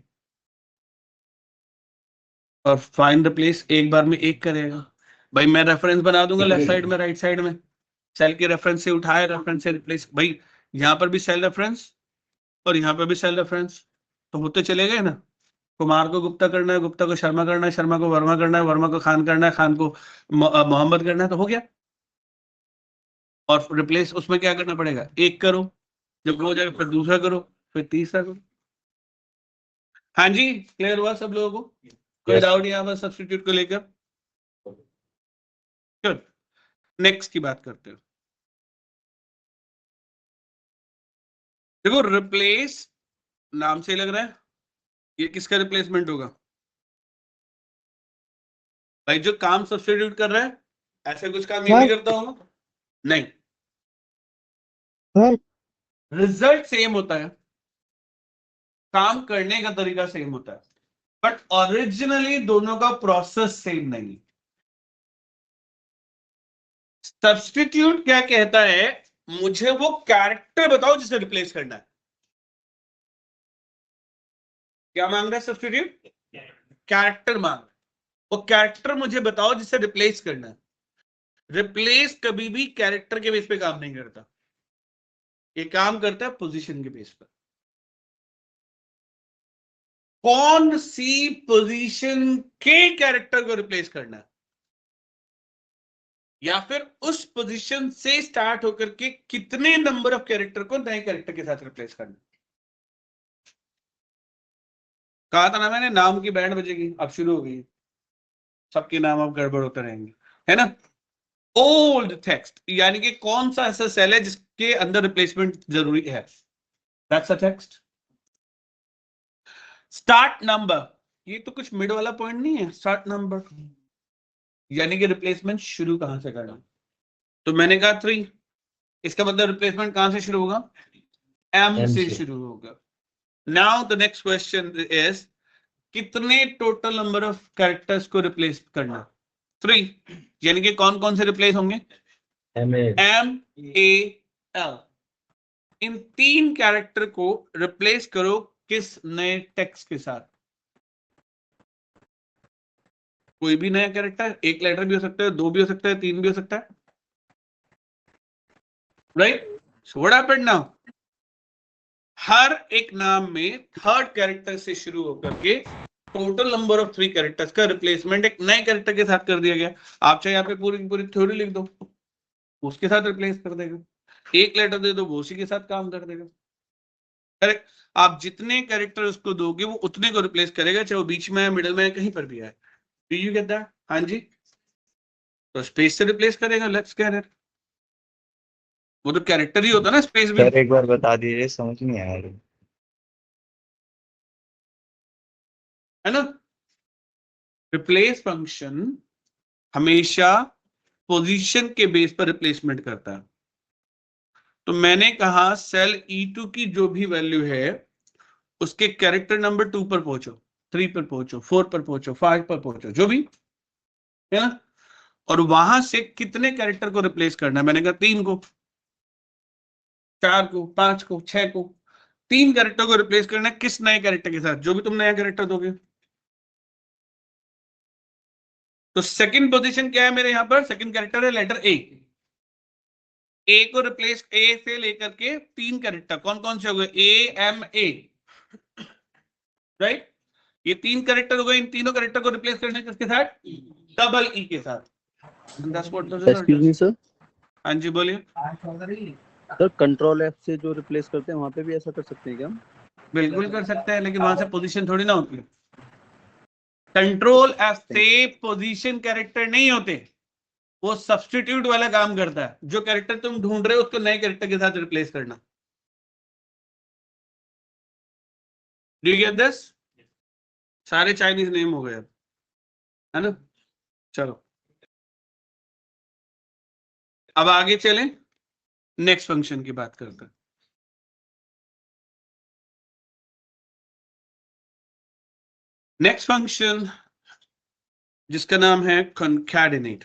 और फाइंड रिप्लेस एक बार में एक करेगा। भाई मैं रेफरेंस बना दूंगा लेफ्ट साइड में, राइट साइड में, सेल के रेफरेंस से उठाए, रेफरेंस से रिप्लेस। भाई यहाँ पर भी सेल रेफरेंस और यहाँ पर भी सेल रेफरेंस, तो होते चले गए ना। कुमार को गुप्ता करना है, गुप्ता को शर्मा करना है, शर्मा को वर्मा करना है, वर्मा को खान करना है, खान को मोहम्मद करना है, तो हो गया। और रिप्लेस उसमें क्या करना पड़ेगा, एक करो, जब हो जाए फिर दूसरा करो, फिर तीसरा करो। हाँ जी, क्लियर हुआ सब लोगों को? कोई डाउट यहाँ पर सब्स्टिट्यूट को लेकर? गुड, नेक्स्ट की बात करते हो। देखो रिप्लेस नाम से लग रहा है ये किसका रिप्लेसमेंट होगा? भाई जो काम सब्स्टिट्यूट कर रहा है ऐसे कुछ काम ये भी करता होगा? नहीं, रिजल्ट सेम होता है, काम करने का तरीका सेम होता है, बट ओरिजिनली दोनों का प्रोसेस सेम नहीं। सब्स्टिट्यूट क्या कहता है, मुझे वो कैरेक्टर बताओ जिसे रिप्लेस करना है। क्या मांग रहा है सब्स्टिट्यूट? कैरेक्टर मांग रहा है। वो कैरेक्टर मुझे बताओ जिसे रिप्लेस करना है। रिप्लेस कभी भी कैरेक्टर के बेस पे काम नहीं करता, ये काम करता है पोजीशन के बेस पर। कौन सी पोजीशन के कैरेक्टर को रिप्लेस करना है, या फिर उस पोजीशन से स्टार्ट होकर के कितने नंबर ऑफ कैरेक्टर को नए कैरेक्टर के साथ रिप्लेस करना। कहा था ना मैंने, नाम की बैंड बजेगी, अब शुरू हो गई, सबके नाम अब गड़बड़ होते रहेंगे, है ना। ओल्ड टेक्स्ट यानी कि कौन सा ऐसा सेल है जिसके अंदर रिप्लेसमेंट जरूरी है, that's a text. Start number, ये तो कुछ मिड वाला पॉइंट नहीं है। स्टार्ट नंबर यानी कि रिप्लेसमेंट शुरू कहां से करना, तो मैंने कहा 3, इसका मतलब रिप्लेसमेंट कहां से शुरू होगा, एम से शुरू होगा। Now the next question is, कितने टोटल नंबर ऑफ कैरेक्टर्स को रिप्लेस करना, 3, यानी कि कौन कौन से रिप्लेस होंगे, एम ए एल। इन 3 कैरेक्टर को रिप्लेस करो किस नए टेक्स्ट के साथ। कोई भी नया कैरेक्टर, एक लेटर भी हो सकता है, 2 भी हो सकता है, 3 भी हो सकता है, right. So what happened now, हर एक नाम में थर्ड कैरेक्टर से शुरू होकर के टोटल नंबर ऑफ 3 कैरेक्टर्स का रिप्लेसमेंट एक नए कैरेक्टर के साथ कर दिया गया। आप चाहे यहाँ पे पूरी पूरी थ्योरी लिख दो, उसके साथ रिप्लेस कर देगा। एक लेटर दे दो, वो उसी के साथ काम कर देगा। करेक्ट। आप जितने कैरेक्टर उसको दोगे वो उतने को रिप्लेस करेगा, चाहे वो बीच में है, मिडिल में है, कहीं पर भी है। Do you get that? हाँ जी, तो स्पेस से रिप्लेस करेगा, लेट्स गेट इट। वो तो कैरेक्टर ही होता है ना, स्पेस भी। सर एक बार बता दीजिए, समझ नहीं आया। है ना? रिप्लेस फंक्शन हमेशा पोजीशन के बेस पर रिप्लेसमेंट करता है। तो मैंने कहा सेल E2 की जो भी वैल्यू है उसके कैरेक्टर नंबर 2 पर पहुंचो, 3 पर पहुंचो, 4 पर पहुंचो, 5 पर पहुंचो, जो भी है ना, और वहां से कितने कैरेक्टर को रिप्लेस करना है। मैंने कहा 3 को, 4 को, 5 को, 6 को। 3 कैरेक्टर को रिप्लेस करना है किस नए कैरेक्टर के साथ, जो भी तुम नया कैरेक्टर दोगे। तो सेकंड पोजीशन क्या है मेरे यहां पर, सेकंड कैरेक्टर है लेटर ए को रिप्लेस, ए से लेकर के 3 कैरेक्टर कौन कौन से हो गए, A M A, राइट। ये 3 कैरेक्टर हो गए, इन तीनों कैरेक्टर को रिप्लेस करने किसके साथ, डबल E के साथ। That's what the result excuse is. Me sir, हाँ जी बोलिए। सर कंट्रोल F से जो रिप्लेस करते हैं वहां पे भी ऐसा कर सकते हैं क्या हम? बिल्कुल कर सकते हैं, लेकिन वहां से पोजीशन थोड़ी ना होती है। कंट्रोल F से पोजीशन कैरेक्टर नहीं होते, वो सब्स्टिट्यूट वाला काम करता है। जो कैरेक्टर तुम ढूंढ रहे हो उसको नए कैरेक्टर के साथ रिप्लेस करना। Do you get this? सारे चाइनीज नेम हो गए अब, है ना। चलो अब आगे चलें, नेक्स्ट फंक्शन की बात करते हैं। नेक्स्ट फंक्शन जिसका नाम है concatenate।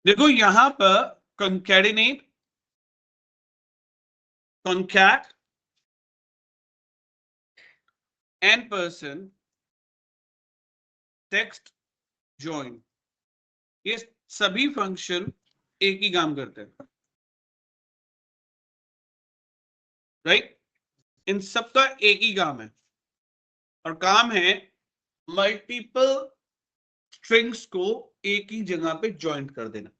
देखो यहां पर concatenate, concat, and text join, ये सभी फंक्शन एक ही काम करते हैं, राइट। इन सबका एक ही काम है, और काम है मल्टीपल स्ट्रिंग्स को एक ही जगह पे ज्वाइंट कर देना।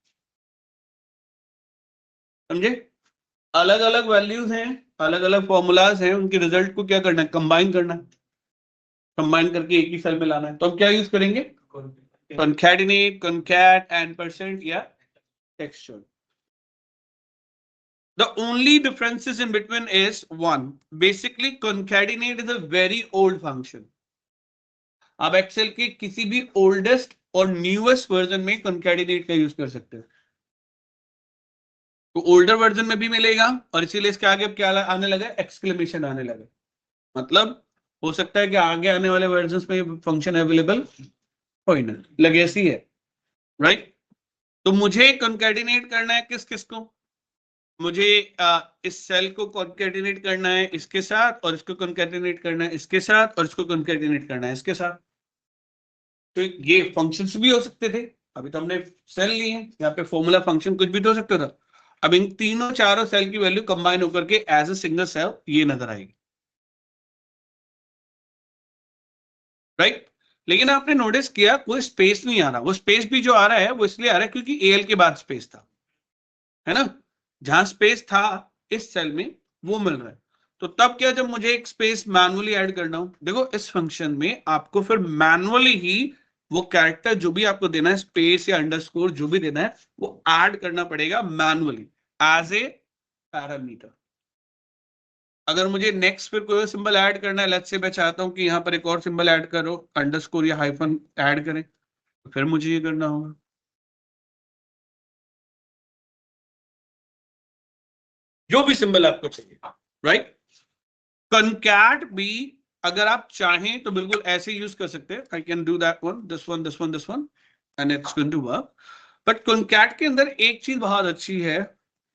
समझे? अलग अलग वैल्यूज हैं, अलग अलग फॉर्मूलाज हैं, उनके रिजल्ट को क्या करना है, कंबाइन करना है, कंबाइन करके एक ही सेल में लाना है। तो हम क्या यूज करेंगे, concatenate, concat, and या texture। The only differences in between is one, basically concatenate is a very old function। आप एक्सेल के किसी भी ओल्डेस्ट और न्यूएस्ट वर्जन में concatenate का यूज कर सकते हो। तो ओल्डर वर्जन में भी मिलेगा, और इसीलिए इसके आगे अब क्या आने लगा, एक्सक्लेमेशन आने लगा। मतलब हो सकता है कि आगे आने वाले वर्जन्स में फंक्शन अवेलेबल हो ही ना, लेगेसी है, राइट। तो मुझे कंकैटिनेट करना है किस किस को, मुझे इस सेल को कंकैटिनेट करना है इसके साथ, और इसको कंकैटिनेट करना है इसके साथ, और इसको कंकैटिनेट करना है इसके साथ। तो ये फंक्शंस भी हो सकते थे, अभी तो हमने सेल लिए हैं, यहाँ पे फॉर्मूला फंक्शन कुछ भी तो हो सकता था। अब इन तीनों चारों सेल की वैल्यू कंबाइन होकर के एज अ सिंगल सेल ये नजर आएगी, राइट। लेकिन आपने नोटिस किया कोई स्पेस नहीं आ रहा। वो स्पेस भी जो आ रहा है वो इसलिए आ रहा है क्योंकि एल के बाद स्पेस था, है ना। जहां स्पेस था इस सेल में वो मिल रहा है। तो तब क्या, जब मुझे एक स्पेस मैनुअली ऐड करना हो, देखो इस फंक्शन में आपको फिर मैनुअली ही वो कैरेक्टर जो भी आपको देना है, स्पेस या अंडरस्कोर जो भी देना है, वो ऐड करना पड़ेगा मैनुअली एज ए पैरामीटर। अगर मुझे नेक्स्ट फिर कोई सिंबल ऐड करना है, लेट्स से मैं चाहता हूं कि यहां पर एक और सिंबल ऐड करो, अंडरस्कोर या हाइफन ऐड करें, तो फिर मुझे ये करना होगा। जो भी सिंबल आपको चाहिए, राइट। कंकैट भी अगर आप चाहें तो बिल्कुल ऐसे यूज कर सकते हैं। I can do that one, this one, this one, this one, and it's going to work. But concat के अंदर एक चीज बहुत अच्छी है,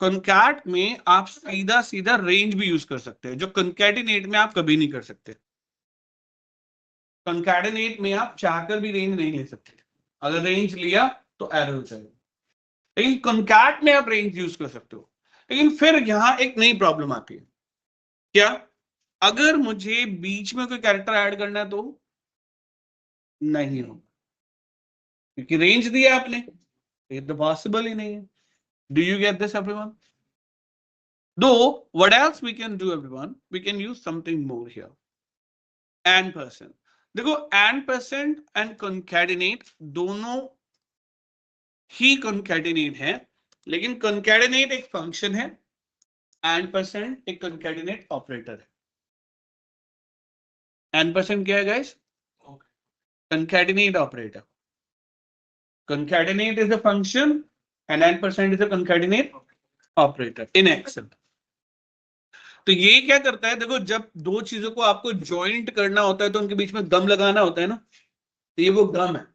कंकैट में आप सीधा सीधा रेंज भी यूज कर सकते हैं, जो कंकैटिनेट में आप कभी नहीं कर सकते। कंकैटिनेट में आप चाहकर भी रेंज नहीं ले सकते, अगर रेंज लिया तो एरर हो जाएगा। लेकिन कंकैट में आप रेंज यूज कर सकते हो। लेकिन फिर यहां एक नई प्रॉब्लम आती है, क्या, अगर मुझे बीच में कोई कैरेक्टर ऐड करना है तो नहीं होगा, क्योंकि रेंज दिया आपने, ये तो पॉसिबल ही नहीं है। Do you get this everyone? Though what else we can do everyone, we can use something more here, and person। देखो एंड% एंड कॉन्कैटिनेट दोनों ही कॉन्कैटिनेट है, लेकिन कॉन्कैटिनेट एक फंक्शन है, एंड% एक कॉन्कैटिनेट ऑपरेटर है। एंड% क्या है guys? Concatenate operator. Concatenate is a function and n% is a concatenate operator in Excel. तो ये क्या करता है, देखो जब दो चीजों को आपको ज्वाइंट करना होता है तो उनके बीच में गम लगाना होता है ना, तो ये वो गम है।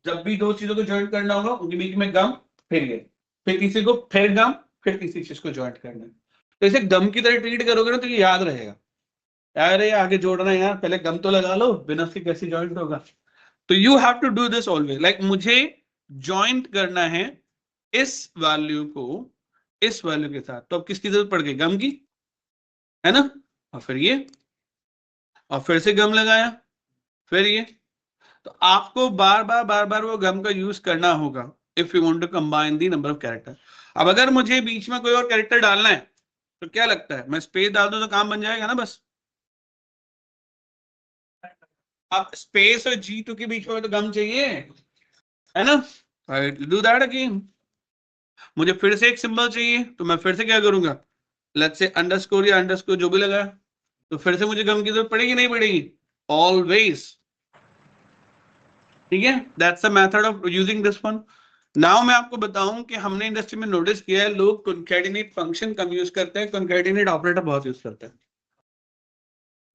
जब भी दो चीजों को ज्वाइंट करना होगा उनके बीच में गम, फिर किसी को फिर गम, फिर किसी चीज को ज्वाइंट करना है। तो इसे गम की तरह ट्रीट करोगे ना तो ये याद रहेगा, यार ये आगे जोड़ना है यार, पहले गम तो लगा लो, बिना उसके कैसे ज्वाइंट होगा। तो you have to do this always, like मुझे ज्वाइंट करना है इस वैल्यू को इस वैल्यू के साथ, तो अब किसकी जरूरत पड़ गई? गम की, है ना। और फिर ये, और फिर से गम लगाया, फिर ये। तो आपको बार बार वो गम का यूज करना होगा if you want to combine the number of character. अब अगर मुझे बीच में कोई और कैरेक्टर डालना है तो क्या लगता है, मैं स्पेस डाल दूं तो काम बन जाएगा ना बस। अब स्पेस और G2 के बीच में तो गम चाहिए, है ना। I do that again. मुझे फिर से एक सिंबल चाहिए तो मैं फिर से क्या करूंगा, लेट्स से अंडरस्कोर या अंडरस्कोर जो भी लगा, तो फिर से मुझे गम की जरूरत पड़ेगी नहीं पड़ेगी? ऑलवेज, ठीक है। That's the method of using this one. Now मैं आपको बताऊं कि हमने इंडस्ट्री में नोटिस किया है लोग कॉन्कैटिनेट फंक्शन कम यूज करते हैं, कॉन्कैटिनेट ऑपरेटर बहुत यूज करते हैं।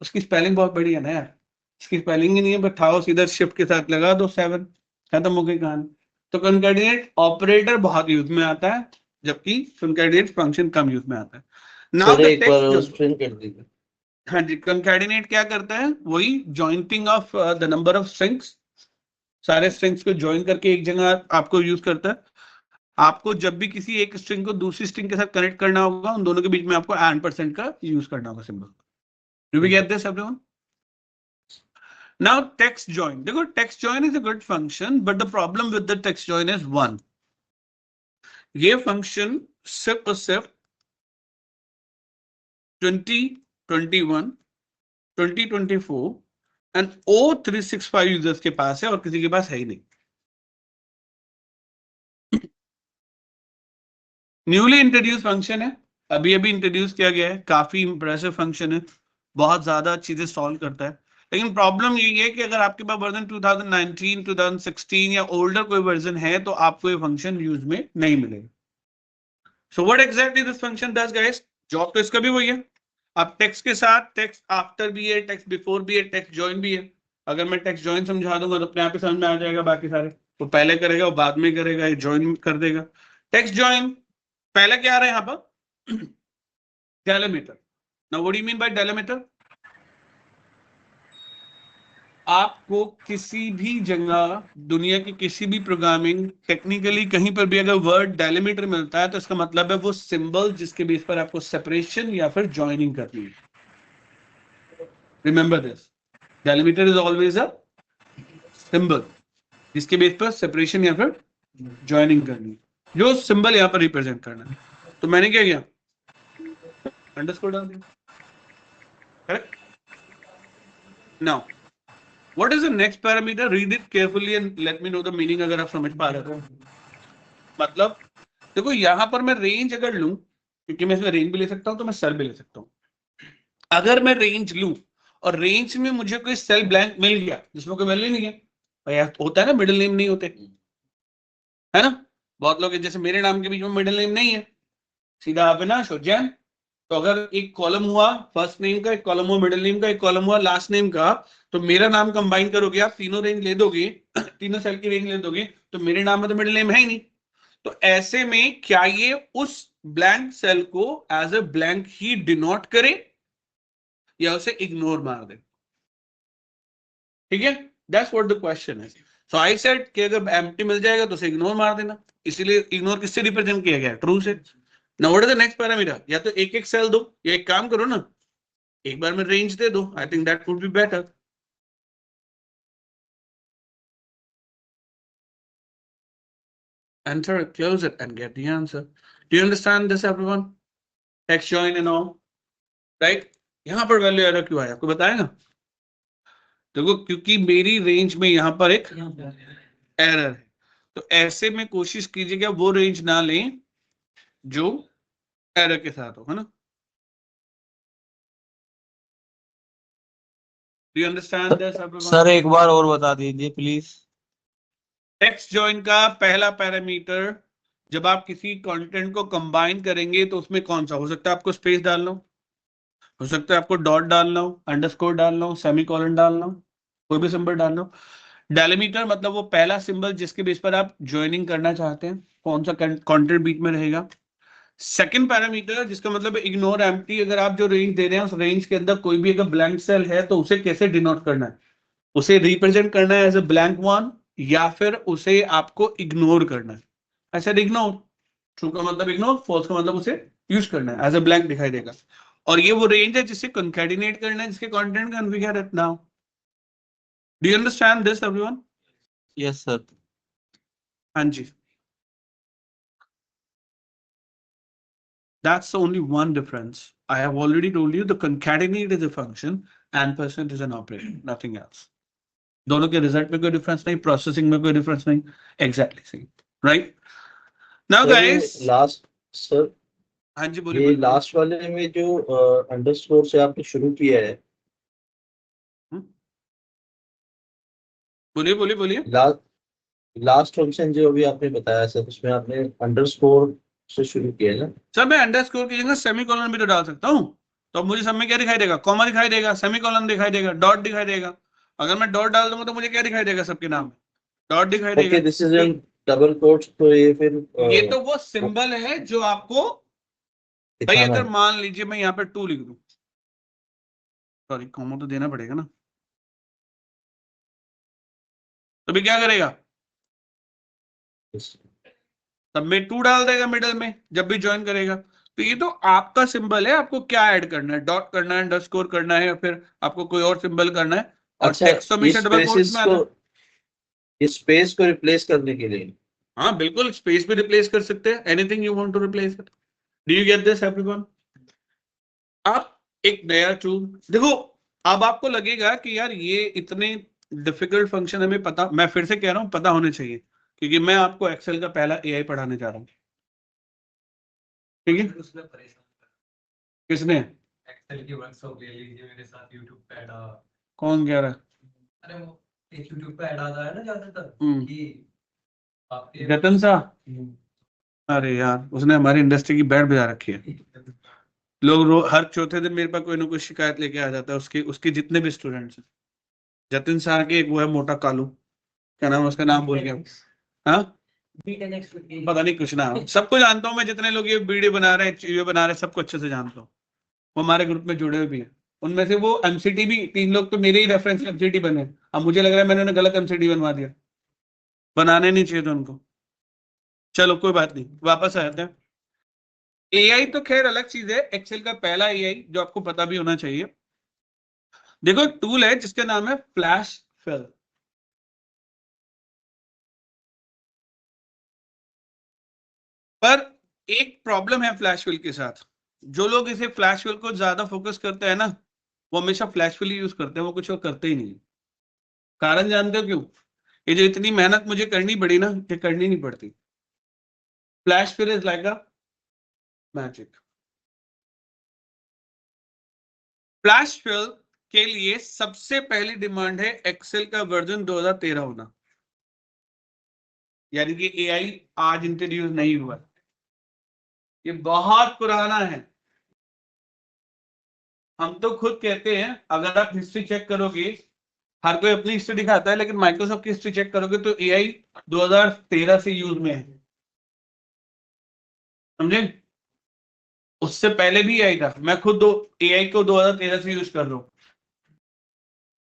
उसकी स्पेलिंग बहुत बढ़िया है ना यार, इसकी स्पेलिंग ही नहीं है, बैठाओ सीधा शिफ्ट के साथ लगा दो 7, खत्म हो गई कहानी। तो कॉन्कैटिनेट ऑपरेटर बहुत यूज में आता है, जबकि कॉन्कैटिनेट फंक्शन कम यूज में आता है। नाउ द टेक्स्ट, स्ट्रिंग कर दीजिए। हाँ जी, कॉन्कैटिनेट क्या करता है, वही jointing of the number of strings, सारे स्ट्रिंग्स को ज्वाइन करके एक जगह आपको यूज करता है। आपको जब भी किसी एक स्ट्रिंग को दूसरी स्ट्रिंग के साथ कनेक्ट करना होगा, उन दोनों के बीच में आपको एंड% का यूज करना होगा symbol. Do we get this everyone? Now text join, देखो text join is a good function, but the problem with the text join is one, ये function सिर्फ और सिर्फ 2021, 2024 and O365 यूजर्स के पास है और किसी के पास है ही नहीं। न्यूली इंट्रोड्यूस फंक्शन है, अभी इंट्रोड्यूस किया गया है, काफी इंप्रेसिव फंक्शन है, बहुत ज्यादा चीजें सॉल्व करता है। लेकिन प्रॉब्लम यही है कि अगर आपके पास वर्जन 2019, 2016 या ओल्डर कोई वर्जन है तो आपको ये फंक्शन यूज में नहीं मिलेगा। So what exactly this function does guys? Job तो इसका भी वही है। अब टेक्स्ट के साथ टेक्स्ट आफ्टर भी है, टेक्स्ट बिफोर भी है, टेक्स्ट जॉइन भी है। अगर मैं टेक्स्ट जॉइन समझा दूंगा तो अपने आप ही समझ में आ जाएगा, बाकी सारे वो पहले करेगा, वो बाद में करेगा, ये जॉइन कर देगा। टेक्स्ट जॉइन पहले क्या आ रहा है यहाँ पर? Delimiter. Now what do you mean by delimiter? आपको किसी भी जगह दुनिया की किसी भी प्रोग्रामिंग टेक्निकली कहीं पर भी अगर वर्ड डेलिमीटर मिलता है तो इसका मतलब है वो सिंबल जिसके बेस पर आपको सेपरेशन या फिर जॉइनिंग करनी है। Remember this, delimiter is always a symbol जिसके बेस पर सेपरेशन या फिर जॉइनिंग करनी है, जो सिंबल यहाँ पर रिप्रेजेंट करना है। तो मैंने क्या किया, अंडरस्कोर डाल दिया, correct. Now what is the next parameter? Read it carefully and let me know the meaning अगर आप समझ पा रहे हो। मतलब देखो यहां पर मैं रेंज अगर लूं, क्योंकि मैं इसमें रेंज भी ले सकता हूं तो मैं सेल भी ले सकता हूं। अगर मैं रेंज लूं और रेंज में मुझे कोई सेल ब्लैंक मिल गया जिसमें कोई वैल्यू नहीं है, भैया होता है ना, मिडिल नेम नहीं होते, है ना। बहुत लोग जैसे मेरे नाम के बीच में मिडिल नेम नहीं है, सीधा अविनाश और जैन। तो अगर एक कॉलम हुआ फर्स्ट नेम का, एक कॉलम हुआ मिडिल नेम का, एक कॉलम हुआ लास्ट नेम का, तो मेरा नाम कंबाइन करोगे आप, तीनों रेंज ले दोगे, तीनों सेल की रेंज ले दोगे, तो मेरे नाम में तो मिडिल नेम है ही नहीं। तो ऐसे में क्या ये उस ब्लैंक सेल को एज ए ब्लैंक ही डिनोट करे या उसे इग्नोर मार दे? ठीक है, दैट्स व्हाट द क्वेश्चन है। सो आई सेड कि अगर एम्प्टी मिल जाएगा तो उसे इग्नोर मार देना, इसीलिए इग्नोर किससे रिप्रेजेंट किया गया? ट्रू से। Now what is the next parameter? या तो एक एक सेल दो या एक काम करो ना, एक बार में रेंज दे दो। I think that would be better. Enter, close it and get the answer. Do you understand this everyone? Text join and all, right? यहाँ पर वैल्यू एरर क्यों आया आपको बताएगा? देखो क्योंकि मेरी रेंज में यहाँ पर एक यहाँ पे एरर है, तो ऐसे में कोशिश कीजिएगा वो रेंज ना लें जो एरर के साथ हो, है ना। Do you understand this everyone? Sir एक बार और बता दीजिए प्लीज। टेक्स्ट जॉइन का पहला पैरामीटर, जब आप किसी कंटेंट को कंबाइन करेंगे तो उसमें कौन सा हो सकता है? आपको स्पेस डालना हो सकता है आपको डॉट डालना हो, अंडरस्कोर डालना हो, सेमीकोलन डालना हो, कोई भी सिंबल डालना हो। डेलिमीटर मतलब वो पहला सिंबल जिसके बेस पर आप ज्वाइनिंग करना चाहते हैं, कौन सा कंटेंट बीच में रहेगा। सेकंड पैरामीटर जिसका मतलब इग्नोर एम्प्टी, अगर आप जो रेंज दे रहे हैं उस रेंज के अंदर कोई भी अगर ब्लैंक सेल है तो उसे कैसे डिनोट करना है, उसे रिप्रेजेंट करना है एज अ ब्लैंक वन या फिर उसे आपको इग्नोर करना है। ऐसे इग्नोर, ट्रू का मतलब इग्नोर, फॉल्स का मतलब उसे यूज करना है, एज अ ब्लैंक दिखाई देगा। और ये वो रेंज है जिसे कंकैटिनेट करना है, जिसके कंटेंट का कॉन्फ़िगर है now. Do you understand this everyone? Yes sir. हाँ जी। That's the only one difference. I have already told you the concatenate is a function and percent is an operator, nothing else. दोनों के result में कोई difference नहीं, processing में कोई difference नहीं, exactly same, right. Now guys last sir, हाँ जी ये बोलिए। लास्ट वाले में जो अंडरस्कोर से आपने शुरू किया है, बोलिए बोलिए बोलिए। लास्ट फंक्शन जो अभी आपने बताया सर, उसमें आपने अंडरस्कोर से शुरू किया है ना। सर मैं अंडरस्कोर की जगह सेमीकोलन भी तो डाल सकता हूँ, तो मुझे सब में क्या दिखाई देगा? कॉमा दिखाई देगा, सेमीकोलन दिखाई देगा, डॉट दिखाई देगा। अगर मैं डॉट डाल दूंगा तो मुझे क्या दिखाई देगा? सबके नाम में डॉट दिखाई देगा। Okay, this is in double quotes, तो ये फिर ये तो वो सिंबल है जो आपको, भाई दिखाना अगर है। मान लीजिए मैं यहाँ पे 2 लिख दूं, सॉरी कॉमा तो देना पड़ेगा ना, तो भी क्या करेगा? तब में 2 डाल देगा मिडल में जब भी ज्वाइन करेगा। तो ये तो आपका सिंबल है, आपको क्या ऐड करना है? डॉट करना है, अंडरस्कोर करना है, या फिर आपको कोई और सिंबल करना है। और अच्छा, टेक्स्ट तो हमेशा डबल कोट्स में आता है। इस स्पेस को रिप्लेस करने के लिए हाँ बिल्कुल, स्पेस भी रिप्लेस कर सकते हैं, anything you want to replace it. Do you get this everyone? आप एक नया टूल देखो, अब आपको लगेगा कि यार ये इतने डिफिकल्ट फंक्शन हमें पता, मैं फिर से कह रहा हूं पता होने चाहिए, क्योंकि मैं आपको एक्सेल का पहला एआई पढ़ाने जा रहा हूं। ठीक है, उसमें परेशान कर। किसने? एक्सेल की वर्कशॉप ले लीजिए मेरे साथ, यूट्यूब पे ऐड आ। कौन कह रहा है? अरे वो एक यूट्यूब पे ऐड आता है ना ज्यादातर कि आपके जतन सा, अरे यार उसने हमारी इंडस्ट्री की बैंड बजा रखी है। लोग हर चौथे दिन मेरे पास कोई ना कोई शिकायत लेके आ जाता है, उसके उसके जितने भी स्टूडेंट्स हैं। जतिन शाह के एक वो है मोटा कालू, क्या नाम है उसका, नाम भूल गया। हाँ पता नहीं कुछ ना, सबको जानता हूँ मैं, जितने लोग ये वीडियो बना रहे हैं, ये बना रहे हैं, सबको अच्छे से जानता हूँ। वो हमारे ग्रुप में जुड़े हुए भी हैं, उनमें से वो एमसीटी भी 3 लोग तो मेरे ही रेफरेंस एमसीटी बने। अब मुझे लग रहा है मैंने उन्हें गलत एमसीटी बनवा दिया, बनाने नहीं चाहिए था उनको। चलो कोई बात नहीं, वापस आ जाते हैं। एआई तो खैर अलग चीज है, एक्सेल का पहला एआई जो आपको पता भी होना चाहिए। देखो एक टूल है जिसका नाम है फ्लैश फिल। पर एक प्रॉब्लम है फ्लैश फिल के साथ, जो लोग इसे फ्लैश फिल को ज्यादा फोकस करते हैं ना, वो हमेशा फ्लैश फिल ही यूज करते हैं, वो कुछ और करते ही नहीं। कारण जानते हो क्यों? ये जो इतनी मेहनत मुझे करनी पड़ी ना, ये करनी नहीं पड़ती। Flash fill is like a magic. Flash fill के लिए सबसे पहली डिमांड है एक्सेल का वर्जन 2013 होना, यानी कि एआई आज इंट्रोड्यूस नहीं हुआ, ये बहुत पुराना है। हम तो खुद कहते हैं, अगर आप हिस्ट्री चेक करोगे, हर कोई अपनी हिस्ट्री दिखाता है, लेकिन माइक्रोसॉफ्ट की हिस्ट्री चेक करोगे तो एआई 2013 से यूज में है, समझे? उससे पहले भी एआई था, मैं खुद एआई को 2013 से यूज कर रहा हूं,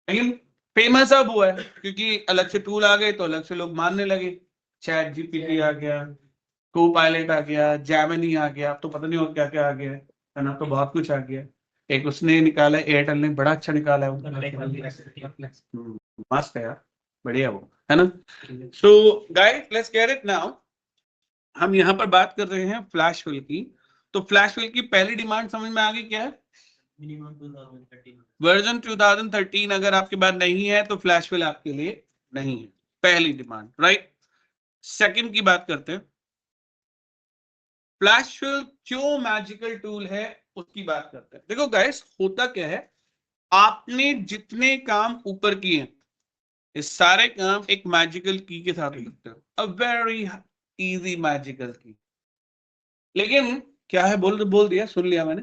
लेकिन फेमस अब हुआ है क्योंकि अलग से टूल आ गए तो अलग से लोग मानने लगे। चैट जीपीटी आ गया, को पायलट आ गया, जेमिनी आ गया, अब तो पता नहीं और क्या क्या आ गया है ना, तो बहुत कुछ आ गया। एक उसने निकाला, एयरटेल ने बड़ा अच्छा निकाला है वो, मस्त है यार, बढ़िया वो, है ना। So guys let's get it now. हम यहाँ पर बात कर रहे हैं फ्लैश फिल की, तो फ्लैश फिल की पहली डिमांड समझ में आ गई क्या है? मिनिमम 2013। वर्जन 2013 अगर आपके पास नहीं है तो फ्लैश फिल आपके लिए नहीं है, पहली डिमांड, राइट। सेकंड की बात करते हैं, फ्लैश फिल क्यों मैजिकल टूल है उसकी बात करते हैं। देखो गाइस, होता क्या है, आपने जितने काम ऊपर किए ये सारे काम एक मैजिकल की के साथ करते हो, अ वेरी इजी मैजिकल की। लेकिन क्या है, बोल दिया, सुन लिया मैंने,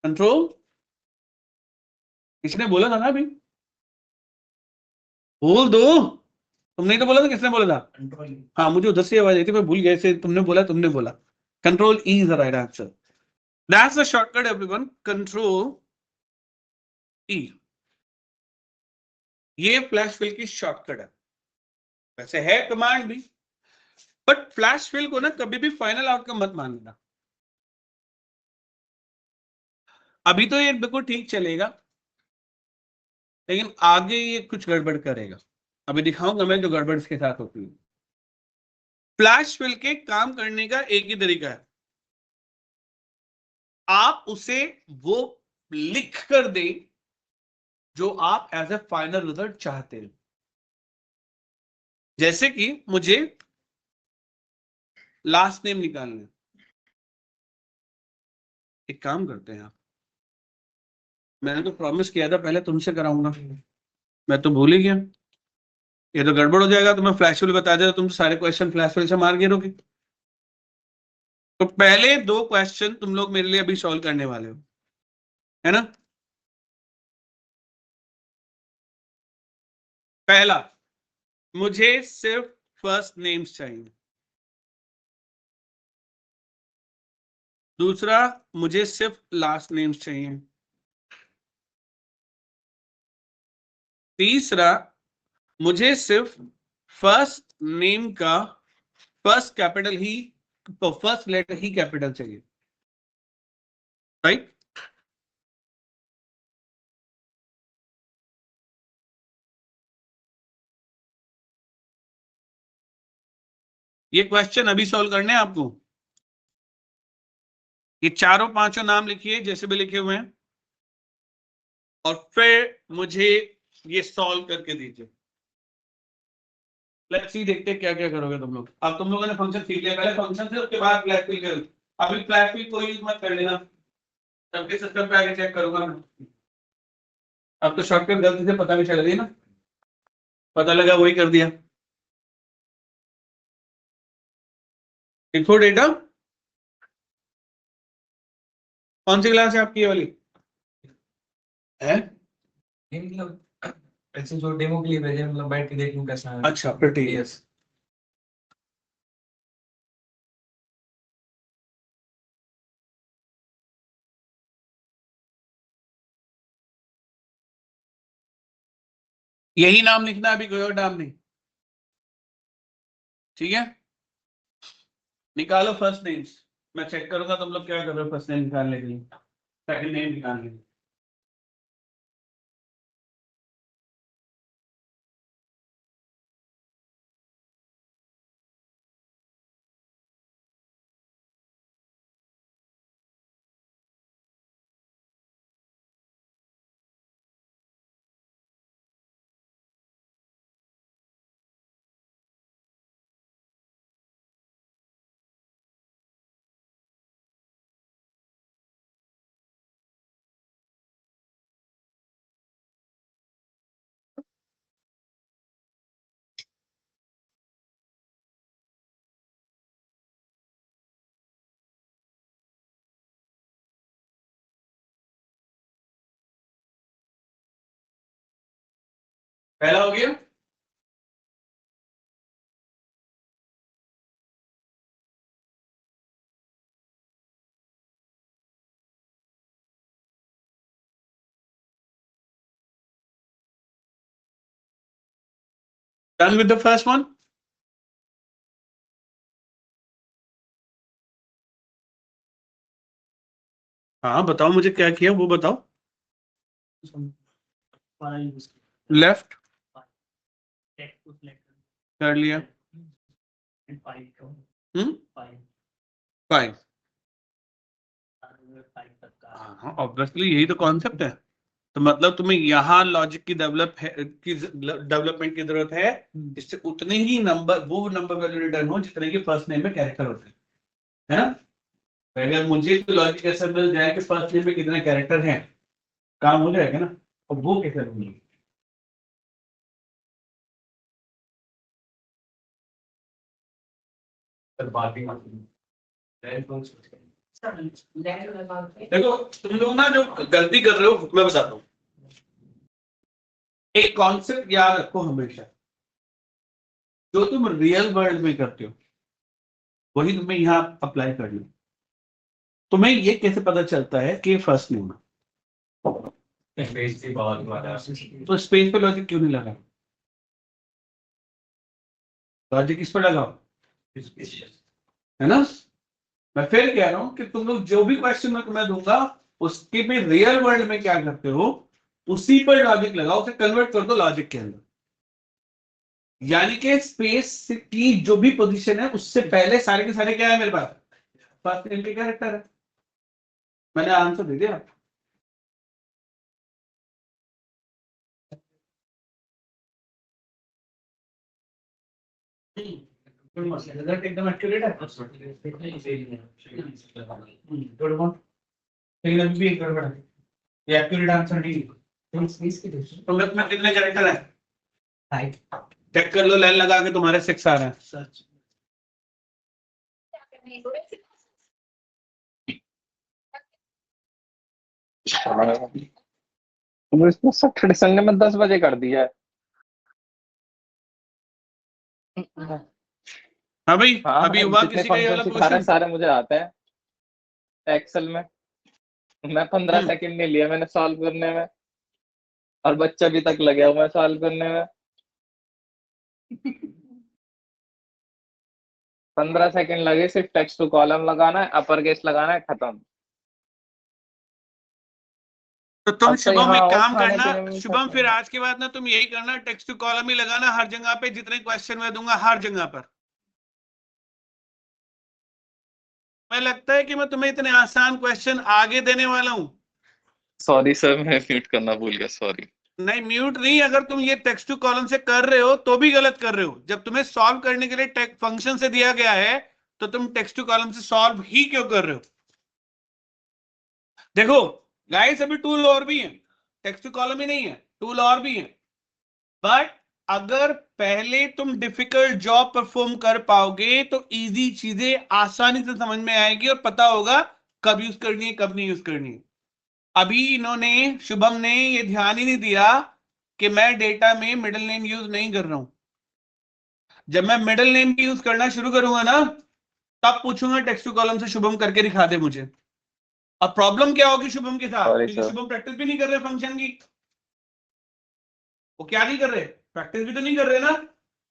कंट्रोल। किसने बोला था ना अभी, बोल दो, तुमने तो बोला था, किसने बोला था? कंट्रोल। हाँ, मुझे उधर से आवाज आई थी, मैं भूल गया से तुमने बोला। Control E is the right answer, that's the shortcut everyone, control ई। ये फ्लैश फिल की शॉर्टकट है, वैसे है कमांड भी, बट फ्लैश फिल को ना कभी भी फाइनल आउटकम मत मान लेना। अभी तो ये बिल्कुल ठीक चलेगा, लेकिन आगे ये कुछ गड़बड़ करेगा, अभी दिखाऊंगा मैं जो गड़बड़ इसके साथ होती है। फ्लैश फिल के काम करने का एक ही तरीका है, आप उसे वो लिख कर दें जो आप एज ए फाइनल रिजल्ट चाहते हैं। जैसे कि मुझे लास्ट नेम निकालना है, एक काम करते हैं, आप, मैंने तो प्रॉमिस किया था पहले तुमसे कराऊंगा, मैं तो भूल ही गया। ये तो गड़बड़ हो जाएगा, तो मैं फ्लैश फिल बता देता, तुम सारे क्वेश्चन फ्लैश फिल से मार गिरोगे। तो पहले दो क्वेश्चन तुम लोग मेरे लिए अभी सॉल्व करने वाले हो, है ना। पहला, मुझे सिर्फ फर्स्ट नेम्स चाहिए। दूसरा, मुझे सिर्फ लास्ट नेम्स चाहिए। तीसरा, मुझे सिर्फ फर्स्ट नेम का फर्स्ट कैपिटल ही, फर्स्ट लेटर ही कैपिटल चाहिए, राइट। ये क्वेश्चन अभी सॉल्व करने हैं आपको। ये चारों पांचों नाम लिखिए जैसे भी लिखे हुए हैं, और फिर मुझे ये सॉल्व करके दीजिए। लेट्स सी, देखते हैं क्या क्या करोगे तुम लोग। अब तुम लोगों ने फंक्शन सीख लिया, पहले फंक्शन से उसके बाद फ्लैश फिल कर, अभी फ्लैश फिल कोई यूज मत कर लेना, सबके सिस्टम पे आगे चेक करूंगा मैं। अब तो शॉर्टकट गलती से पता भी चल रही है ना, पता लगा वही कर दिया। लिखो डेटा, कौन सी क्लास है आपकी ये वाली है? ये मतलब ऐसे जो डेमो के लिए भेजे, मतलब बैठ के देखूं कैसा है। अच्छा, फिर ठीक है। यस। यही नाम लिखना है, अभी कोई और नाम नहीं, ठीक है। निकालो फर्स्ट नेम्स, मैं चेक करूंगा तुम लोग क्या कर रहे हो फर्स्ट नेम निकालने के लिए, सेकंड नेम निकालने के लिए। पहला हो गया, done with the first one। हाँ बताओ, मुझे क्या किया वो बताओ। लेफ्ट कर लिया, 5। हाँ ऑब्वियसली यही तो कॉन्सेप्ट है। तो मतलब तुम्हें यहाँ लॉजिक की डेवलपमेंट की जरूरत है, इससे उतने ही नंबर वो नंबर वैल्यू रिटर्न हो जितने की फर्स्ट नेम में कैरेक्टर होते हैं, है ना। अगर मुझे तो लॉजिक ऐसा मिल जाए कि फर्स्ट नेम में कितने कैरेक्टर हैं, काम हो जाएगा ना। और वो कैसे होंगे? देखो तुम लोग ना जो गलती कर रहे हो मैं बताता हूँ। एक कॉन्सेप्ट याद रखो हमेशा, जो तुम रियल वर्ल्ड में करते हो वही तुम्हें यहाँ अप्लाई करना। तुम्हें ये कैसे पता चलता है कि फर्स्ट नेम है? तो स्पेस पे लॉजिक क्यों नहीं लगा? लॉजिक किस पर लगाओ, है ना। मैं फिर कह रहा हूं कि तुम लोग जो भी क्वेश्चन मैं तुम्हें दूंगा उसके भी रियल वर्ल्ड में क्या करते हो उसी पर लॉजिक लगाओ, उसे कन्वर्ट कर दो लॉजिक के अंदर। यानी कि स्पेस की जो भी पोजीशन है उससे पहले सारे के सारे क्या है मेरे पास, फर्स्ट नेम के कैरेक्टर है। मैंने आंसर दे दिया। एकदम एक्यूरेट है। लेकिन अभी भी एक गड़बड़ है, ये एक्यूरेट आंसर नहीं है। तुम लोग में कितने कैरेक्टर है? चेक कर लो, लाइन लगा के तुम्हारे 6 आ रहे हैं। तो इसमें सैटरडे संडे में 10 बजे कर दिया है। हाँ भाई हाँ, अभी हुआ जितने किसी का ये फंक्शन वाला सिखा रहे हैं क्वेश्चन? सारे मुझे आते हैं एक्सेल में। मैं 15 सेकंड नहीं लिया मैंने सॉल्व करने में, और बच्चा भी तक लगे हुआ है सॉल्व करने में। 15 सेकंड लगे, सिर्फ टेक्स्ट टू कॉलम लगाना है, अपर केस लगाना है, खत्म। तो तुम अब तो शुभम यहाँ एक और काम खाने पीने करना, में भी शुभम खत्म। फिर आज के बाद ना तुम यही करना, टेक्स्ट टू कॉलम ही लगाना हर जगह पे, जितने क्वेश्चन मैं दूंगा हर जगह पर। मैं लगता है कि मैं तुम्हें इतने आसान क्वेश्चन आगे देने वाला हूं। सॉरी सर, मैं म्यूट करना भूल गया, सॉरी। नहीं म्यूट नहीं, अगर तुम ये टेक्स्ट टू कॉलम से कर रहे हो तो भी गलत कर रहे हो। जब तुम्हें सॉल्व करने के लिए फंक्शन से दिया गया है तो तुम टेक्स्ट टू कॉलम से सॉल्व ही क्यों कर रहे हो? देखो गाइस अभी टूल और भी है, टेक्स्ट टू कॉलम ही नहीं है, टूल और भी है। बट अगर पहले तुम डिफिकल्ट जॉब परफॉर्म कर पाओगे तो इजी चीजें आसानी से समझ में आएगी और पता होगा कब यूज करनी है कब नहीं यूज करनी है। अभी इन्होंने, शुभम ने ये ध्यान ही नहीं दिया कि मैं डेटा में मिडिल नेम यूज नहीं कर रहा हूं। जब मैं मिडिल नेम भी यूज करना शुरू करूंगा ना तब पूछूंगा टेक्स्ट टू कॉलम से शुभम करके दिखा दे मुझे। और प्रॉब्लम क्या होगी शुभम के साथ, सॉरी क्योंकि सर। शुभम प्रैक्टिस भी नहीं कर रहे फंक्शन की। वो क्या नहीं कर रहे, प्रैक्टिस भी तो नहीं कर रहे ना।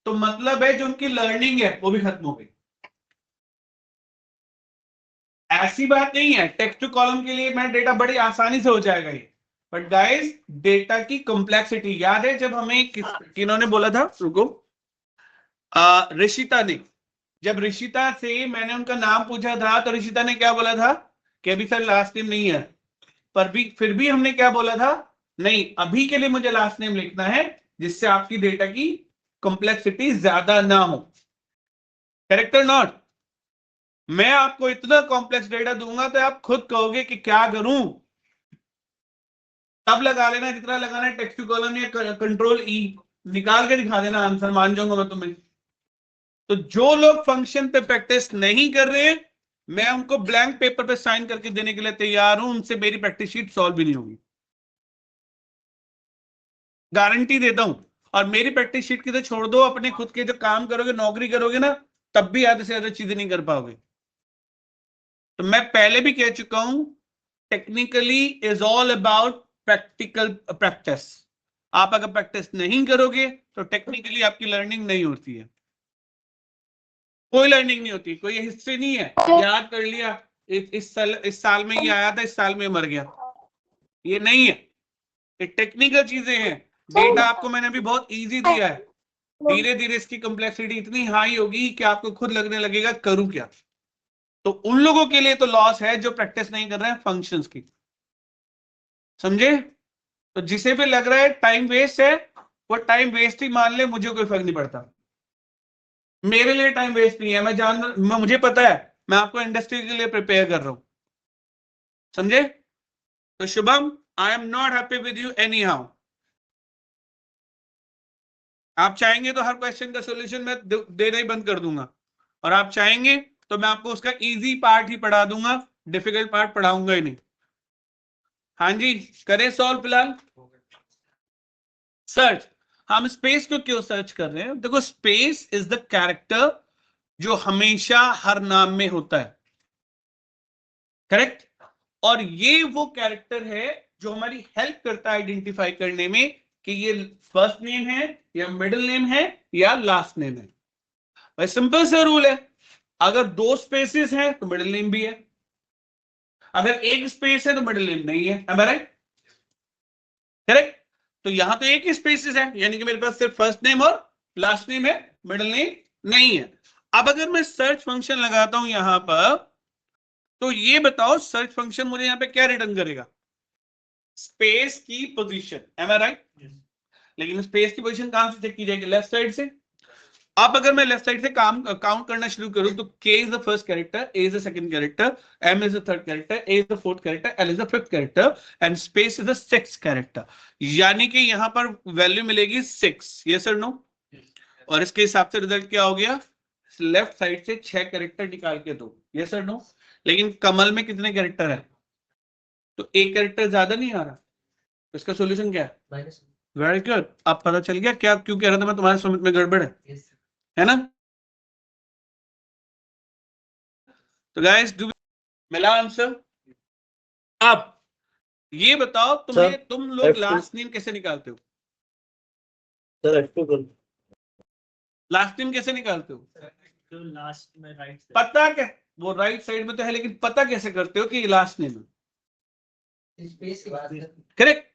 तो मतलब है जो उनकी लर्निंग है वो भी खत्म हो गई। ऐसी बात नहीं है टेक्स्ट टू कॉलम के लिए मैं डेटा बड़ी आसानी से हो जाएगा ये, बट गाइस डेटा की कॉम्प्लेक्सिटी याद है जब हमें किन्होंने बोला था, रुको ऋषिता ने, जब ऋषिता से मैंने उनका नाम पूछा था तो ऋषिता ने क्या बोला था कि अभी सर लास्ट नेम नहीं है, पर भी फिर भी हमने क्या बोला था, नहीं अभी के लिए मुझे लास्ट नेम लिखना है जिससे आपकी डेटा की कॉम्प्लेक्सिटी ज्यादा ना हो। करेक्ट और नॉट? मैं आपको इतना कॉम्प्लेक्स डेटा दूंगा तो आप खुद कहोगे कि क्या करूं। तब लगा लेना जितना लगाना है टेक्स्ट टू कॉलम या कंट्रोल ई, निकाल के दिखा देना आंसर, मान जाऊंगा मैं तुम्हें। तो जो लोग फंक्शन पे प्रैक्टिस नहीं कर रहे हैं मैं उनको ब्लैंक पेपर पे साइन करके देने के लिए तैयार हूं, उनसे मेरी प्रैक्टिस शीट सॉल्व भी नहीं होगी, गारंटी देता हूं। और मेरी प्रैक्टिस शीट की तो छोड़ दो, अपने खुद के जो काम करोगे नौकरी करोगे ना तब भी आधे से ज्यादा चीजें नहीं कर पाओगे। तो मैं पहले भी कह चुका हूं technically is all about practical practice. आप अगर प्रैक्टिस नहीं करोगे तो टेक्निकली आपकी लर्निंग नहीं होती है, कोई लर्निंग नहीं होती। कोई हिस्ट्री नहीं है याद कर लिया इस साल में ये आया था इस साल में मर गया, ये नहीं है। ये टेक्निकल चीजें हैं। डेटा आपको मैंने अभी बहुत इजी दिया है, धीरे धीरे इसकी कॉम्प्लेक्सिटी इतनी हाई होगी कि आपको खुद लगने लगेगा करूं क्या। तो उन लोगों के लिए तो लॉस है जो प्रैक्टिस नहीं कर रहे हैं फंक्शंस की। समझे? तो जिसे भी लग रहा है टाइम वेस्ट है, वो टाइम वेस्ट ही मान ले, मुझे कोई फर्क नहीं पड़ता। मेरे लिए टाइम वेस्ट नहीं है, मुझे पता है मैं आपको इंडस्ट्री के लिए प्रिपेयर कर रहा हूं, समझे? तो Shubham, I am not happy with you any how. आप चाहेंगे तो हर क्वेश्चन का सोल्यूशन मैं देना ही बंद कर दूंगा, और आप चाहेंगे तो मैं आपको उसका इजी पार्ट ही पढ़ा दूंगा, डिफिकल्ट पार्ट पढ़ाऊंगा ही नहीं। हाँ जी, करें सॉल्व फिलहाल। सर्च, हम स्पेस को क्यों सर्च कर रहे हैं? देखो, स्पेस इज द कैरेक्टर जो हमेशा हर नाम में होता है, करेक्ट? और ये वो कैरेक्टर है जो हमारी हेल्प करता है आइडेंटिफाई करने में कि ये फर्स्ट नेम है या मिडिल नेम है या लास्ट नेम है। भाई सिंपल सा रूल है, अगर दो स्पेसेस हैं तो मिडिल नेम भी है, अगर एक स्पेस है तो मिडिल नेम नहीं है, राइट? करेक्ट? तो यहां तो एक ही स्पेसेस है, यानी कि मेरे पास सिर्फ फर्स्ट नेम और लास्ट नेम है, मिडिल नेम नहीं है। अब अगर मैं सर्च फंक्शन लगाता हूं यहां पर, तो ये बताओ सर्च फंक्शन मुझे यहां पे क्या रिटर्न करेगा? स्पेस की पोजीशन, एम आई राइट? लेकिन स्पेस की पोजीशन कहां से चेक की जाएगी? लेफ्ट साइड से। अब अगर मैं लेफ्ट साइड से काउंट करना शुरू करूं तो K is the first character, A is the second character, M is the third character, A is the fourth character, L is the fifth character and space is the sixth character. यानी कि यहां पर value मिलेगी 6, yes और no? और इसके हिसाब से रिजल्ट क्या हो गया? लेफ्ट साइड से 6 कैरेक्टर निकाल के दो, यस और नो? लेकिन कमल में कितने कैरेक्टर है? तो एक कैरेक्टर ज्यादा नहीं आ रहा, तो इसका सोल्यूशन क्या है? वेरी गुड, अब पता चल गया क्या क्यों कह रहा था मैं तुम्हारे समझ में गड़बड़ है ना? तो गाइस, डू मिला आंसर? अब ये बताओ तुम लोग F2 लास्ट नेम कैसे निकालते हो? सर F2 कर लास्ट नेम कैसे निकालते हो? जो लास्ट में राइट पता क्या, वो राइट साइड में तो है, लेकिन पता कैसे करते हो कि ये लास्ट नेम है? स्पेस की बात है। करेक्ट?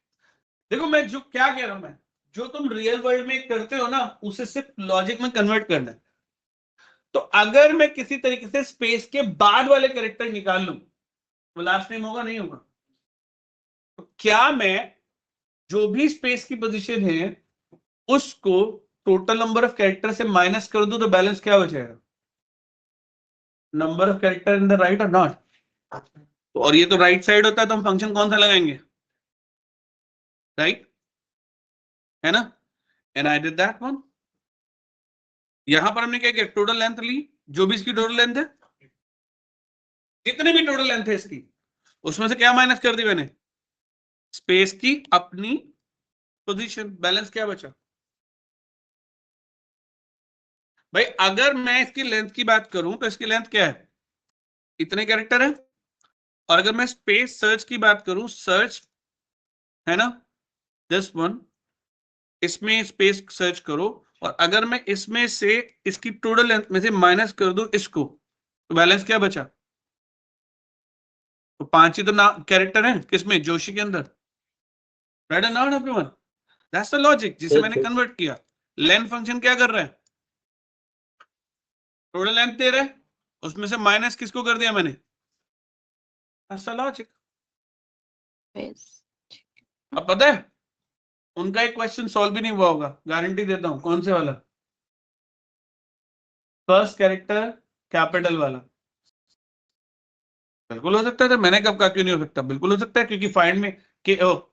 देखो मैं जो क्या कह रहा हूं, मैं जो तुम रियल वर्ल्ड में करते हो ना, उसे सिर्फ लॉजिक में कन्वर्ट करना है। तो अगर मैं किसी तरीके से स्पेस के बाद वाले कैरेक्टर निकाल लूं, वो लास्ट नेम होगा नहीं होगा? तो क्या मैं जो भी स्पेस की पोजीशन है उसको टोटल नंबर ऑफ कैरेक्टर से माइनस कर दूं तो बैलेंस क्या हो जाएगा? Number of character in the right और नॉट? और ये तो राइट साइड होता है, तो हम फंक्शन कौन सा लगाएंगे? राइट, है ना? And I did that one. यहां पर हमने क्या किया? टोटल लेंथ ली, जो भी इसकी टोटल लेंथ है, जितने भी टोटल लेंथ है इसकी, उसमें से क्या माइनस कर दी मैंने? स्पेस की अपनी पोजीशन। बैलेंस क्या बचा? भाई अगर मैं इसकी लेंथ की बात करूं तो इसकी लेंथ क्या है? इतने कैरेक्टर है। और अगर मैं स्पेस सर्च की बात करूं, सर्च है ना, दिस वन, इसमें स्पेस सर्च करो, और अगर मैं इसमें से इसकी टोटल लेंथ में से माइनस कर दूं इसको, तो बैलेंस क्या बचा? तो 5 ही तो ना कैरेक्टर हैं किसमें? जोशी के अंदर, right? Not everyone, that's the logic जिसे मैंने कन्वर्ट किया। लेंथ फंक्शन क्या कर रहा है? टोटल लेंथ दे रहा है, उसमें से माइनस किसको कर दिया मैंने? That's the logic. अब पता है उनका एक क्वेश्चन सॉल्व भी नहीं हुआ होगा, गारंटी देता हूं। कौन से वाला? फर्स्ट कैरेक्टर कैपिटल वाला। बिल्कुल हो सकता था, मैंने कब कहा क्यों नहीं हो सकता? बिल्कुल हो सकता है, क्योंकि फाइंड में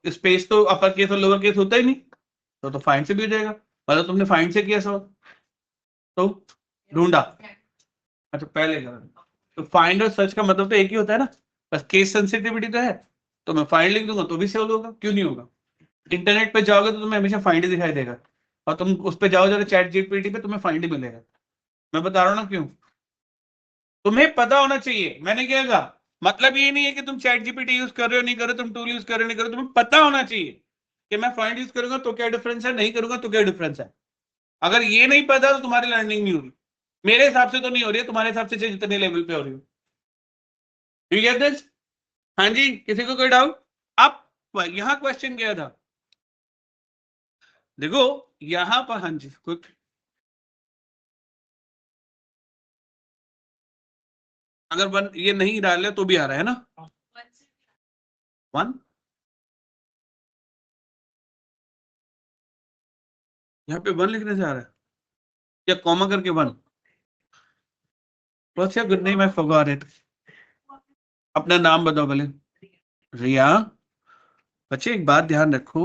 स्पेस तो अपर केस और लोअर केस होता ही नहीं, तो फाइंड से भी हो जाएगा। मतलब तुमने फाइंड से किया सवाल तो ढूंढा, अच्छा पहले करा। तो फाइंड और सर्च का मतलब तो एक ही होता है ना, बस केस सेंसिटिविटी तो है। तो मैं फाइंड लिख दूंगा तो भी सॉल्व होगा, क्यों नहीं होगा? इंटरनेट पे जाओगे तो तुम्हें हमेशा फाइंड ही दिखाई देगा, और तुम उस पे जाओगे चैट जीपीटी पे, तुम्हें फाइंड ही मिलेगा। मैं बता रहा हूँ ना क्यों। तुम्हें पता होना चाहिए, मैंने क्या कहा, मतलब ये नहीं है कि तुम चैट जीपीटी यूज कर रहे हो नहीं कर रहे हो, तुम टूल यूज कर रहे हो नहीं कर रहे हो, तुम्हें पता होना चाहिए कि मैं फाइंड यूज करूंगा तो क्या डिफरेंस है, नहीं करूंगा तो क्या डिफरेंस है। अगर ये नहीं पता तो तुम्हारी लर्निंग नहीं होगी। मेरे हिसाब से तो नहीं हो रही है, तुम्हारे हिसाब से जितने लेवल पे हो रही हो। ठीक है दिस? हाँ जी, किसी को कोई डाउट? अब यहां क्वेश्चन क्या था, देखो यहां पर, हाँ जी कुछ, अगर वन ये नहीं डाले तो भी आ रहा है ना, 1 यहाँ पे 1 लिखने से आ रहा है या कॉमा करके 1? What's your good name? I forgot it. अपना नाम बताओ पहले। रिया। बच्चे एक बात ध्यान रखो,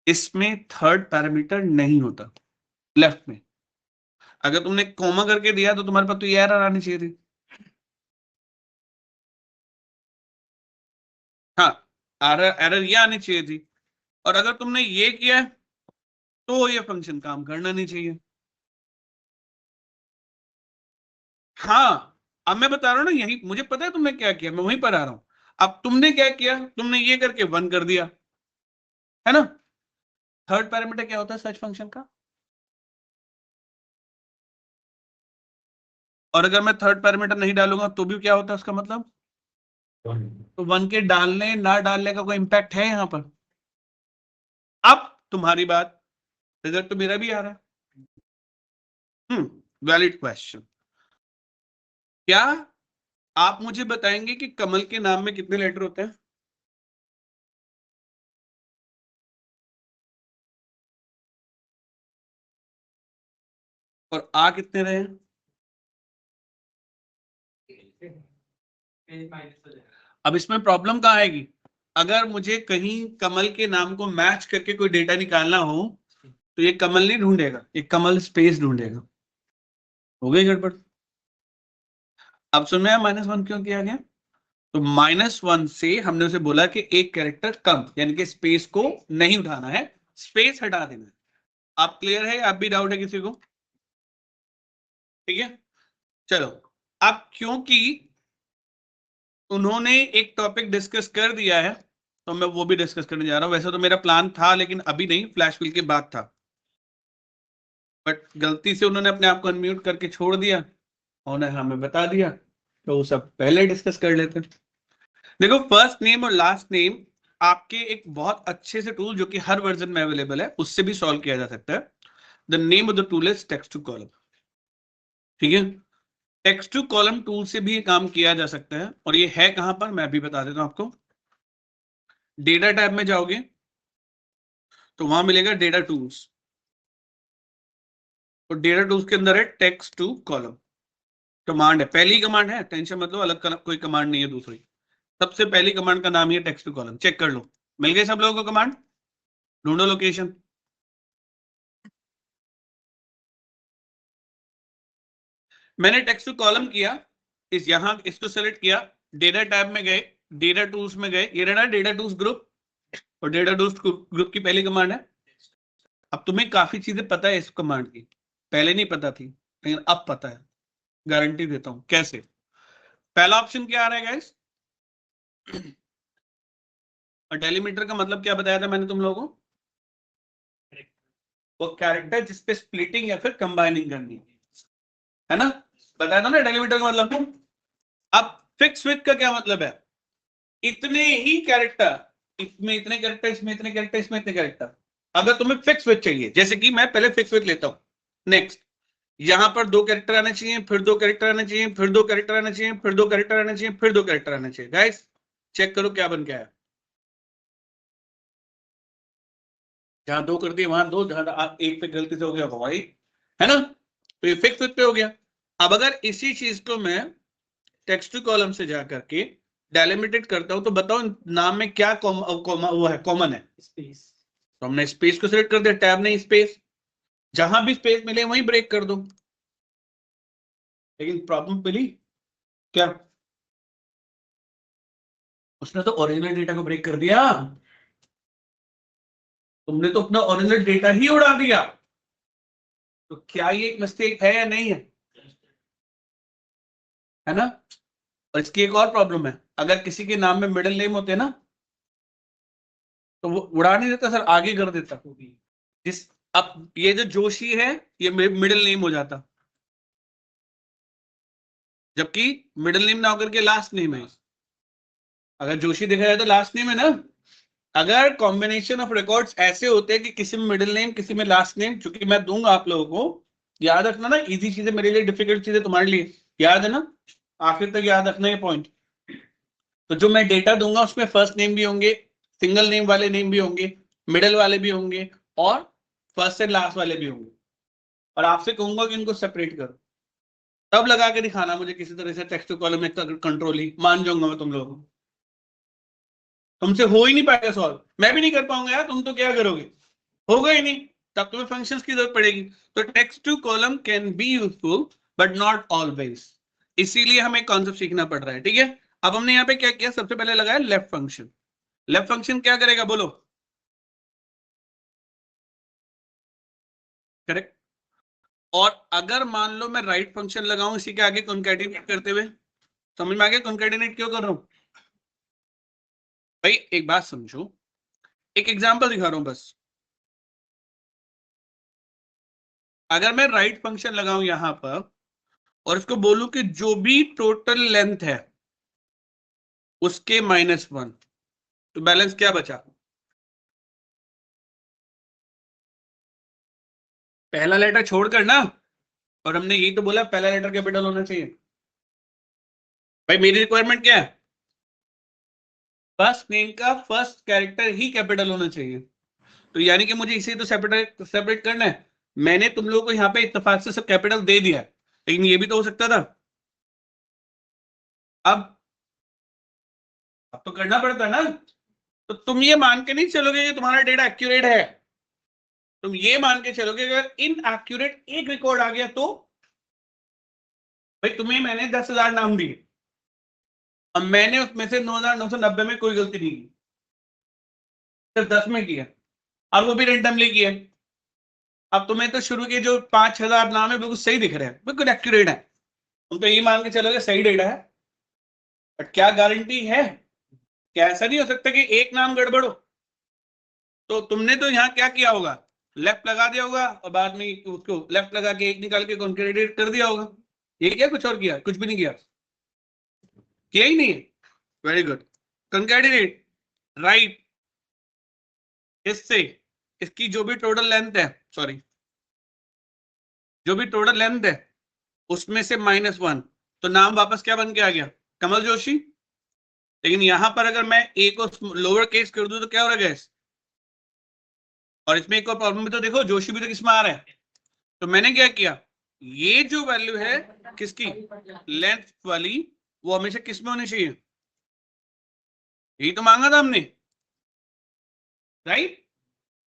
इसमें थर्ड पैरामीटर नहीं होता लेफ्ट में। अगर तुमने कॉमा करके दिया तो तुम्हारे पास तो ये एरर आनी चाहिए थी। हाँ, एरर ये आनी चाहिए थी। और अगर तुमने ये किया तो ये फंक्शन काम करना नहीं चाहिए। हाँ, अब मैं बता रहा हूं ना, यही मुझे पता है तुमने क्या किया, मैं वहीं पर आ रहा हूं। अब तुमने क्या किया, तुमने ये करके 1 कर दिया, है ना। थर्ड पैरामीटर क्या होता है सर्च फंक्शन का? और अगर मैं थर्ड पैरामीटर नहीं डालूंगा तो भी क्या होता है उसका मतलब? तो 1 के डालने ना डालने का कोई इंपैक्ट है यहां पर? अब तुम्हारी बात, रिजल्ट तो मेरा भी आ रहा है। Valid question. क्या आप मुझे बताएंगे कि कमल के नाम में कितने लेटर होते हैं? और आ कितने रहे हैं? अब इसमें प्रॉब्लम कहाँ आएगी? अगर मुझे कहीं कमल के नाम को मैच करके कोई डेटा निकालना हो तो ये कमल नहीं ढूंढेगा, ये कमल स्पेस ढूंढेगा। हो गई गड़बड़। अब सुन में -1 क्यों किया गया? तो -1 से हमने उसे बोला कि एक कैरेक्टर कम, यानी कि स्पेस को नहीं उठाना है, स्पेस हटा देना है। आप क्लियर है? आप भी डाउट है किसी को? ठीक है, चलो। अब क्योंकि उन्होंने एक टॉपिक डिस्कस कर दिया है तो मैं वो भी डिस्कस करने जा रहा हूं। वैसे तो मेरा प्लान था, लेकिन अभी नहीं, फ्लैश फिल के बाद था, बट गलती से उन्होंने अपने आप को अनम्यूट करके छोड़ दिया, उन्होंने हमें बता दिया, तो वो सब पहले डिस्कस कर लेते हैं। देखो, फर्स्ट नेम और लास्ट नेम आपके एक बहुत अच्छे से टूल जो कि हर वर्जन में अवेलेबल है, उससे भी सॉल्व किया जा सकता है। The name of the tool is text to column. ठीक है, टेक्स्ट टू कॉलम टूल से भी ये काम किया जा सकता है। और ये है कहां पर, मैं भी बता देता हूं आपको। डेटा टैब में जाओगे तो वहां मिलेगा डेटा टूल्स, और डेटा टूल्स के अंदर है टेक्स्ट टू कॉलम। कमांड है, पहली कमांड है, टेंशन मतलब अलग कोई कमांड नहीं है दूसरी। सबसे पहली कमांड का नाम ही है टेक्स्ट टू कॉलम। चेक कर लो, मिल गए सब लोगों को कमांड? ढूंढो लोकेशन। मैंने टेक्स्ट टू कॉलम किया, इस यहां इसको सेलेक्ट किया, डेटा टैब में गए, डेटा टूल्स में गए, ये रहना डेटा टूल्स ग्रुप, और डेटा टूल्स ग्रुप की पहली कमांड है। अब तुम्हें काफी चीजें पता है इस कमांड की, पहले नहीं पता थी लेकिन अब पता है, गारंटी देता हूं। कैसे? पहला ऑप्शन क्या आ रहा है गाइस? और डेलीमीटर का मतलब क्या बताया था मैंने तुम लोगों को? वो कैरेक्टर जिसपे स्प्लिटिंग या फिर कंबाइनिंग करनी है ना, बताया था ना डेलीमीटर का मतलब। अब फिक्स विथ का क्या मतलब है? इतने ही कैरेक्टर, इसमें इतने कैरेक्टर, इसमें इतने कैरेक्टर, इसमें इतने कैरेक्टर। अगर तुम्हें फिक्स विथ चाहिए, जैसे कि मैं पहले फिक्स विथ लेता हूं, नेक्स्ट यहां पर 2 कैरेक्टर आने चाहिए, फिर 2 कैरेक्टर आने चाहिए, फिर 2 कैरेक्टर आने चाहिए, फिर 2 कैरेक्टर आने चाहिए, फिर 2 कैरेक्टर आने चाहिए। गाइस चेक करो क्या बन गया है। जहां 2 कर दिए वहां 2, जहां एक पे गलती से हो गया भाई, है ना, तो ये फिक्स विथ पे हो गया। अब अगर इसी चीज को मैं टेक्स्ट टू कॉलम से जा करके डेलिमिटेड करता हूं तो बताओ नाम में क्या वो है, कॉमन है? स्पेस। तो हमने स्पेस को सिलेक्ट कर दिया, टैब नहीं स्पेस, जहां भी स्पेस मिले वहीं ब्रेक कर दो। लेकिन प्रॉब्लम मिली क्या? उसने तो ओरिजिनल डेटा को ब्रेक कर दिया, तुमने तो अपना ओरिजिनल डेटा ही उड़ा दिया। तो क्या ये एक मिस्टेक है या नहीं है ना? और इसकी एक और प्रॉब्लम है, अगर किसी के नाम में मिडिल नेम होते ना तो वो उड़ा नहीं देता सर, आगे कर देता। जिस अब ये जो जोशी है ये मिडिल नेम हो जाता, जबकि मिडिल नेम ना होकर के लास्ट नेम है। अगर जोशी देखा जाए तो लास्ट नेम है ना। अगर कॉम्बिनेशन ऑफ रिकॉर्ड्स ऐसे होते हैं कि किसी में मिडिल नेम किसी में लास्ट नेम, चूंकि मैं दूंगा आप लोगों को, याद रखना ना, इजी चीजें मेरे लिए, डिफिकल्ट चीजें तुम्हारे लिए, याद है ना, आखिर तक याद रखना ये पॉइंट। तो जो मैं डेटा दूंगा उसमें फर्स्ट नेम भी होंगे, सिंगल नेम वाले नेम भी होंगे, मिडिल वाले भी होंगे, और फर्स्ट से लास्ट वाले भी होंगे, और आपसे कहूंगा कि इनको सेपरेट करो, तब लगा के दिखाना मुझे किसी तरह से टेक्स्ट टू कॉलम में कंट्रोल ही, मान जाऊंगा मैं तुम लोगों को। तुमसे हो ही नहीं पाएगा सॉल्व, मैं भी नहीं कर पाऊंगा यार, तुम तो क्या करोगे, होगा ही नहीं, तब तुम्हें फंक्शंस की जरूरत पड़ेगी। तो text to column can be useful but not always, इसीलिए हमें कॉन्सेप्ट सीखना पड़ रहा है, ठीक है। अब हमने यहाँ पे क्या किया, सबसे पहले लगाया लेफ्ट फंक्शन। लेफ्ट फंक्शन क्या करेगा बोलो, करेक्ट। और अगर मान लो मैं राइट फंक्शन लगाऊं इसी के आगे कॉन्कैटिनेट करते हुए, समझ में आ गया कॉन्कैटिनेट क्यों कर रहा हूं भाई? एक बात समझो, एक एग्जांपल दिखा रहा हूं बस। अगर मैं राइट फंक्शन लगाऊं यहां पर और इसको बोलूं कि जो भी टोटल लेंथ है उसके -1, तो बैलेंस क्या बचा? पहला लेटर छोड़कर ना, और हमने यही तो बोला पहला लेटर कैपिटल होना चाहिए। भाई मेरी रिक्वायरमेंट क्या है, फर्स्ट नेम का फर्स्ट कैरेक्टर ही कैपिटल होना चाहिए, तो यानी कि मुझे इसे तो सेपरेट करना है। मैंने तुम लोगों को यहाँ पे इत्तेफाक से सब कैपिटल दे दिया है, लेकिन ये भी तो हो सकता था। अब तो करना पड़ता है ना। तो तुम ये मान के नहीं चलोगे कि तुम्हारा डेटा एक्यूरेट है, तुम ये मान के चलोगे अगर इनएक्यूरेट एक रिकॉर्ड आ गया तो। भाई तुम्हें मैंने 10,000 नाम दिए, अब मैंने उसमें से 9,990 में कोई गलती नहीं की, सिर्फ 10 में किया, और वो भी रेंडमली किया। अब तुम्हें तो शुरू के जो 5,000 नाम है बिल्कुल सही दिख रहे हैं, बिल्कुल एक्यूरेट है, तुम तो यही मान के चलोगे सही डेटा है। बट क्या गारंटी है कि ऐसा नहीं हो सकता कि एक नाम गड़बड़ हो? तो तुमने तो यहाँ क्या किया होगा, लेफ्ट लगा दिया होगा और बाद में उसको लेफ्ट लगा के एक निकाल के कॉन्कैटिनेट कर दिया होगा। ये क्या कुछ और किया? कुछ भी नहीं किया ही नहीं है। वेरी गुड, कॉन्कैटिनेट राइट, इससे इसकी जो भी टोटल लेंथ है, सॉरी जो भी टोटल लेंथ है उसमें से -1, तो नाम वापस क्या बन के आ गया, कमल जोशी। लेकिन यहां पर अगर मैं ए को लोअर केस कर दूं तो क्या हो रहा है गैस? और इसमें एक और प्रॉब्लम भी तो देखो, जोशी भी तो किसमें आ रहा है। तो मैंने क्या किया, ये जो वैल्यू है किसकी, लेंथ वाली, वो हमेशा किसमें होनी चाहिए, यही तो मांगा था हमने, राइट।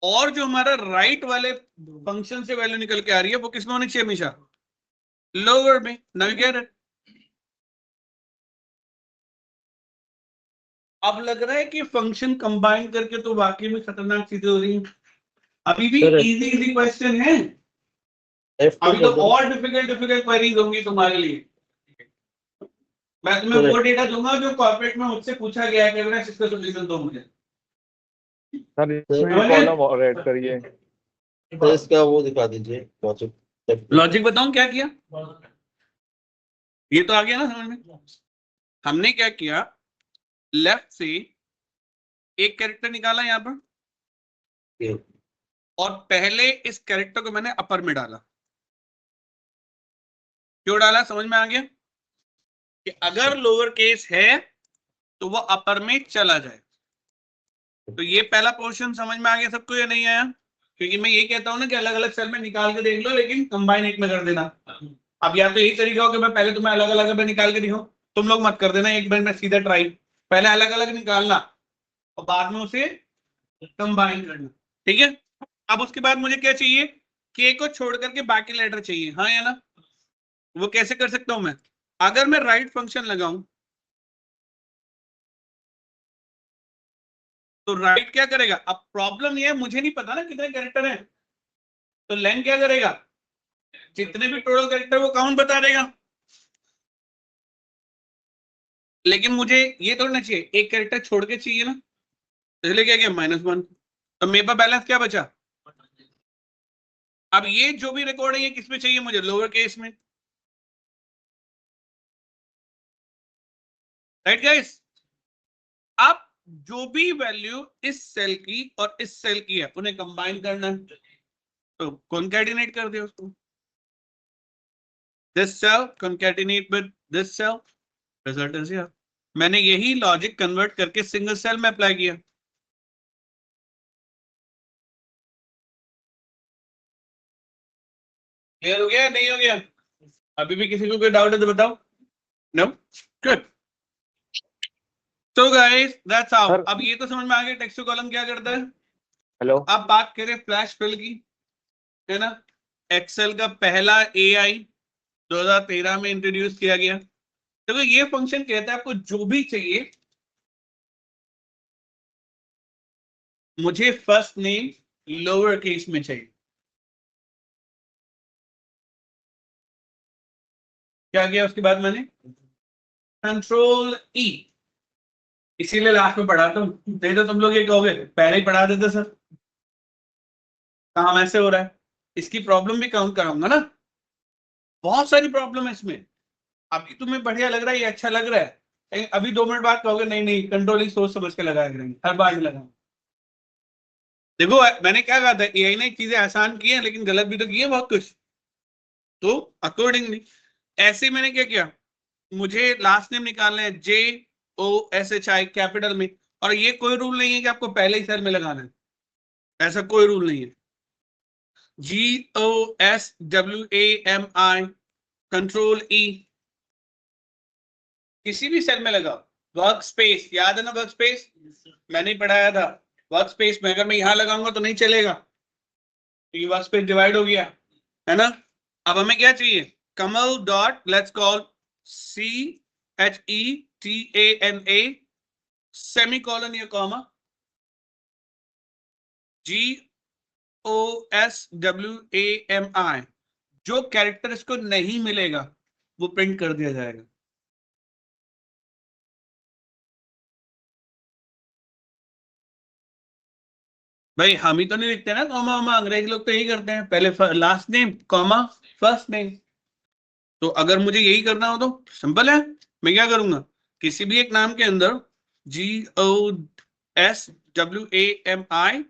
और जो हमारा राइट वाले फंक्शन से वैल्यू निकल के आ रही है वो किसमें होनी चाहिए, हमेशा लोअर में। नाउ अब लग रहा है कि फंक्शन कंबाइन करके तो वाकई में खतरनाक चीजें हो रही हैं। अभी भी इजी इजी क्वेश्चन है, अभी तो और डिफिकल्ट क्वेरीज होंगी तुम्हारे लिए। मैं तुम्हें वो डेटा दूंगा जो कॉर्पोरेट में मुझसे पूछा गया है कि अगर इसका सोल्यूशन दो मुझे। सर इसमें कॉलम और ऐड करिए। तो इसका वो दिखा दीजिए लॉजिक। लॉजिक बताऊं क्या किया, ये तो आ गया ना समझ में। हमने क्या किया, लेफ्ट से एक कैरेक्टर निकाला यहां पर, और पहले इस कैरेक्टर को मैंने अपर में डाला। क्यों डाला, समझ में आ गया कि अगर लोअर केस है तो वो अपर में चला जाए। तो ये पहला पोर्शन समझ में आ गया सबको या नहीं आया? क्योंकि मैं ये कहता हूं ना कि अलग अलग सेल में निकाल के देख लो लेकिन कंबाइन एक में कर देना। अब या तो यही तरीका हो कि मैं पहले तुम्हें अलग अलग में निकाल के दिखाऊं, तुम लोग मत कर देना एक बार में सीधा ट्राई, पहले अलग अलग निकालना और बाद में उसे कंबाइन करना, ठीक है। अब उसके बाद मुझे क्या चाहिए, के को छोड़ करके बाकी लेटर चाहिए, हाँ या ना। वो कैसे कर सकता हूं मैं, अगर मैं राइट फंक्शन लगाऊं तो राइट क्या करेगा। अब प्रॉब्लम ये है मुझे नहीं पता ना कितने कैरेक्टर हैं, तो लेंथ क्या करेगा, जितने भी टोटल कैरेक्टर वो काउंट बता देगा। लेकिन मुझे ये तो ना चाहिए, एक कैरेक्टर छोड़ के चाहिए ना, इसलिए क्या किया -1, तो मेरे पास बैलेंस क्या बचा। अब ये जो भी रिकॉर्ड है ये किसमें चाहिए मुझे, लोअर केस में, राइट गाइस। अब जो भी वैल्यू इस सेल की और इस सेल की है उन्हें कंबाइन करना है, तो कॉन्कैटिनेट कर दिया उसको, this cell concatenate with this cell, result is here. मैंने यही लॉजिक कन्वर्ट करके सिंगल सेल में अप्लाई किया। क्लियर हो गया नहीं हो गया? अभी भी किसी को कोई डाउट है तो बताओ। No, good. तो गाइस दैट्स हाउ। Sir- अब ये तो समझ में आ गया टेक्स्ट टू कॉलम क्या करता है। हेलो। अब बात करें फ्लैश फिल की, है ना। एक्सेल का पहला एआई 2013 में इंट्रोड्यूस किया गया। देखो ये फंक्शन कहता है आपको जो भी चाहिए, मुझे फर्स्ट नेम लोअर केस में चाहिए। क्या किया उसके बाद मैंने कंट्रोल ई, इसीलिए लास्ट में पढ़ाता हूं, नहीं तो तुम लोग ये कहोगे पहले ही पढ़ा देते सर, काम ऐसे हो रहा है। इसकी प्रॉब्लम भी काउंट कराऊंगा ना, बहुत सारी प्रॉब्लम है इसमें। अभी तुम्हें बढ़िया लग रहा है, ये अच्छा लग रहा है, लेकिन अभी 2 मिनट बाद कहोगे नहीं नहीं कंट्रोल ही सोच समझ के लगाया करेंगे, हर बार ही लगाऊंगा। देखो मैंने क्या कहा था, एआई ने चीजें आसान की है लेकिन गलत भी तो की है बहुत कुछ। तो अकॉर्डिंगली ऐसे ही मैंने क्या किया, मुझे लास्ट नेम निकालना है JOSHI कैपिटल में, और ये कोई रूल नहीं है कि आपको पहले ही सेल में लगाना है, ऐसा कोई रूल नहीं है। GOSWAMI कंट्रोल ई, किसी भी सेल में लगाओ। वर्क स्पेस याद है ना, वर्क स्पेस मैंने ही पढ़ाया था। वर्क स्पेस में अगर मैं यहां लगाऊंगा तो नहीं चलेगा, क्योंकि वर्क स्पेस डिवाइड हो गया, है ना। अब हमें क्या चाहिए, Kamal dot let's call CHETANA semicolon या कॉमा GOSWAMI, जो कैरेक्टर इसको नहीं मिलेगा वो प्रिंट कर दिया जाएगा। भाई हम ही तो नहीं लिखते ना कॉमा वॉमा, अंग्रेजी लोग तो यही करते हैं, पहले last name comma first name. तो अगर मुझे यही करना हो तो सिंपल है, मैं क्या करूंगा, किसी भी एक नाम के अंदर GOSWAMI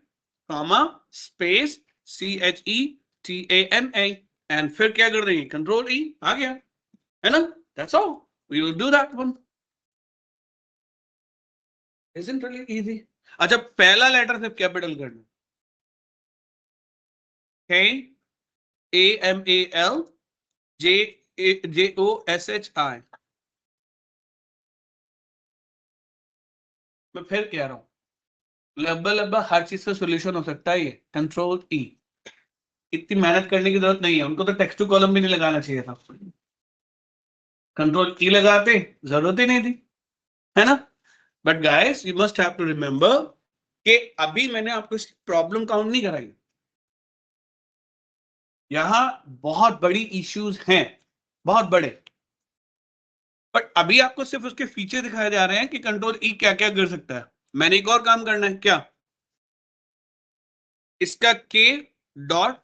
comma space CHETANA and फिर क्या कर देंगे कंट्रोल ई, आ गया, है ना। That's all, we will do that one. Isn't really easy? अच्छा पहला लेटर सिर्फ कैपिटल करना, KAMALJOSHI। मैं फिर कह रहा हूं, लब्बा लब्बा हर चीज का सोल्यूशन हो सकता है ये कंट्रोल ई, इतनी मेहनत करने की जरूरत नहीं है। उनको तो टेक्स्ट टू कॉलम भी नहीं लगाना चाहिए था, कंट्रोल ई लगाते जरूरत ही नहीं थी, है ना। But guys you must have to remember कि अभी मैंने आपको इसकी प्रॉब्लम काउंट नहीं कराई, यहां बहुत बड़ी इश्यूज हैं, बहुत बड़े। बट अभी आपको सिर्फ उसके फीचर दिखाए जा रहे हैं कि कंट्रोल ई क्या क्या कर सकता है। मैंने एक और काम करना है, क्या, इसका के डॉट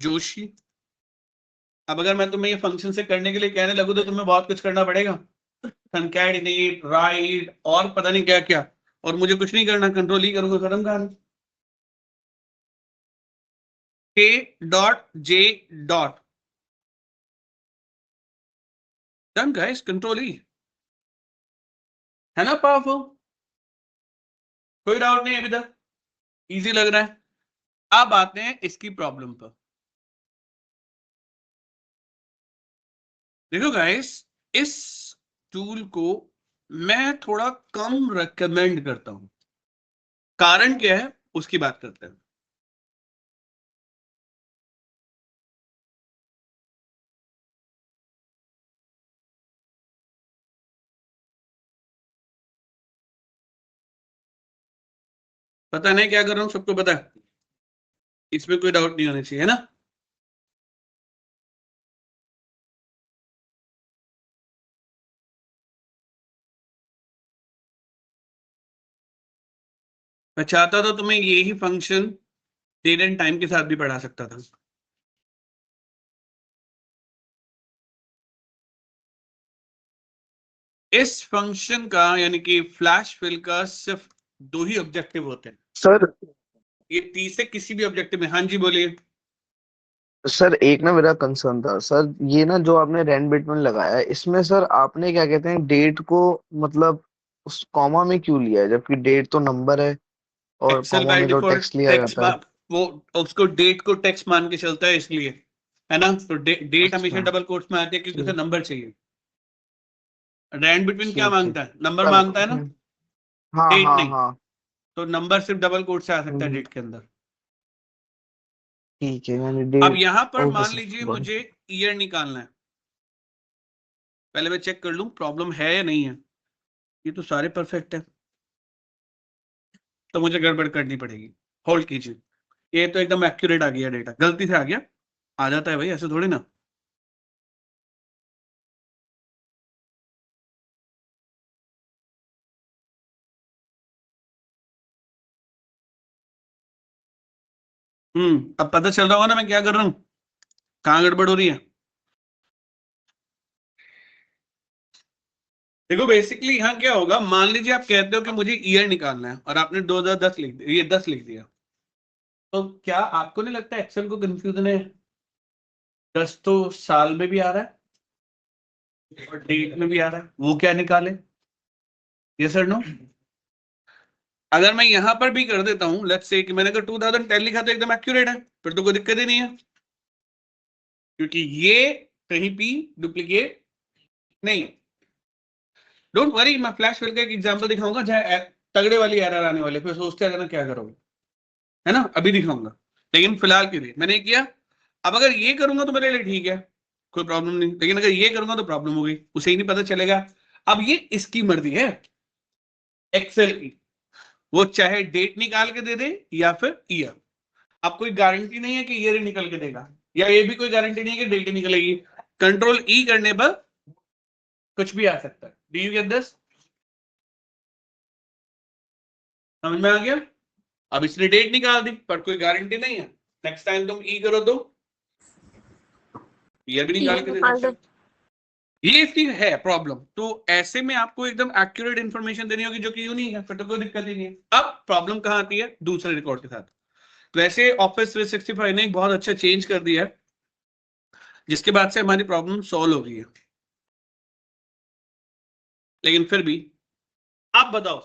जोशी। अब अगर मैं तुम्हें ये फंक्शन से करने के लिए कहने लगूं तो तुम्हें बहुत कुछ करना पड़ेगा, कंकैटिनेट राइट और पता नहीं क्या क्या, और मुझे कुछ नहीं करना, कंट्रोल ई करूंगा, खत्म कहानी। के dot J dot done guys, control ई, है ना पावरफुल, कोई डाउट नहीं अभी तक, इजी लग रहा है। अब आते हैं इसकी प्रॉब्लम पर। देखो गाइस इस टूल को मैं थोड़ा कम रेकमेंड करता हूं, कारण क्या है उसकी बात करते हैं। पता नहीं क्या कर रहा हूं, सबको पता है, इसमें कोई डाउट नहीं होना चाहिए, है ना। मैं चाहता तो तुम्हें यही फंक्शन डेट एंड टाइम के साथ भी पढ़ा सकता था। इस फंक्शन का यानी कि फ्लैश फिल का सिर्फ 2 ही ऑब्जेक्टिव होते हैं सर ये 30 से किसी भी ऑब्जेक्टिव में। हाँ जी बोलिए। सर एक ना मेरा कंसर्न था सर, ये ना जो आपने रैंड बिटवीन लगाया है इसमें सर आपने क्या कहते हैं डेट को मतलब उस कॉमा में क्यों लिया है, जबकि डेट तो नंबर है और एक्सेल कॉमा बाय में तो डिफॉल्ट टेक्स्ट लिया टेक्स्ट, जाता है। वो उसको डेट को टेक्स्ट मान के चलता है इसलिए। है ना, तो डेट हमेशा अच्छा। डबल कोट्स में आती है क्योंकि उसे ठीक। नंबर चाहिए। रैंड बिटवीन क्या ठीक है मांगता है, नंबर सर। मांगता है ना, हाँ डेट हाँ नहीं। हाँ। तो नंबर सिर्फ डबल कोट से आ सकता है हम्म, डेट के अंदर। ठीक है, यानी अब डेट। यहां पर ओके मान सर, लीजिए गुड। मुझे ईयर निकालना है, पहले मैं चेक कर लूं प्रॉब्लम है या नहीं है। ये तो सारे परफेक्ट है, तो मुझे गड़बड़ करनी पड़ेगी। होल्ड कीजिए, ये तो एकदम एक्यूरेट आ गया डेटा, गलती से आ गया, आ जाता है भाई, ऐसे थोड़ी ना। अब पता चल रहा होगा ना मैं क्या कर रहा हूं, कहां गड़बड़ हो रही है। देखो बेसिकली यहाँ क्या होगा, मान लीजिए आप कहते हो कि मुझे ईयर निकालना है और आपने 2010 लिख दिया, ये 10 लिख दिया, तो क्या आपको नहीं लगता एक्सेल को कंफ्यूजन है। 10 तो साल में भी आ रहा है और डेट में भी आ रहा है, वो क्या निकाले। ये सर नो, अगर मैं यहां पर भी कर देता हूं, लेट्स से कि मैंने अगर 2010 लिखा तो एकदम एक्यूरेट है, फिर तो कोई दिक्कत ही नहीं है, क्योंकि ये कहीं भी डुप्लीकेट नहीं। डोंट वरी, मैं फ्लैश फिल का एक एग्जांपल दिखाऊंगा जहां तगड़े वाली एरर आने वाले, फिर सोचते रहना क्या करोगे, है ना, अभी दिखाऊंगा। लेकिन फिलहाल के लिए मैंने किया, अब अगर ये करूंगा तो मेरे लिए ठीक है, कोई प्रॉब्लम नहीं, लेकिन अगर ये करूंगा तो प्रॉब्लम हो गई, उसे ही नहीं पता चलेगा। अब ये इसकी मर्जी है एक्सेल की, वो चाहे डेट निकाल के दे दे या फिर ईयर। अब कोई गारंटी नहीं है कि ईयर ही निकल के देगा, या ये भी कोई गारंटी नहीं है कि डेट ही निकलेगी। कंट्रोल ई करने पर कुछ भी आ सकता है। डू यू गेट दिस, समझ में आ गया। अब इसने डेट निकाल दी पर कोई गारंटी नहीं है, नेक्स्ट टाइम तुम ई करो तो ईयर भी निकाल के दे दो। ये इसकी है प्रॉब्लम। तो ऐसे में आपको एकदम एक्यूरेट इंफॉर्मेशन देनी होगी, जो कि यूनिक है, फिर तो कोई दिक्कत ही नहीं है। अब प्रॉब्लम कहां आती है, दूसरे रिकॉर्ड के साथ। वैसे ऑफिस 365 ने एक बहुत अच्छा चेंज कर दिया है, जिसके बाद से हमारी प्रॉब्लम सॉल्व हो गई है। लेकिन फिर भी आप बताओ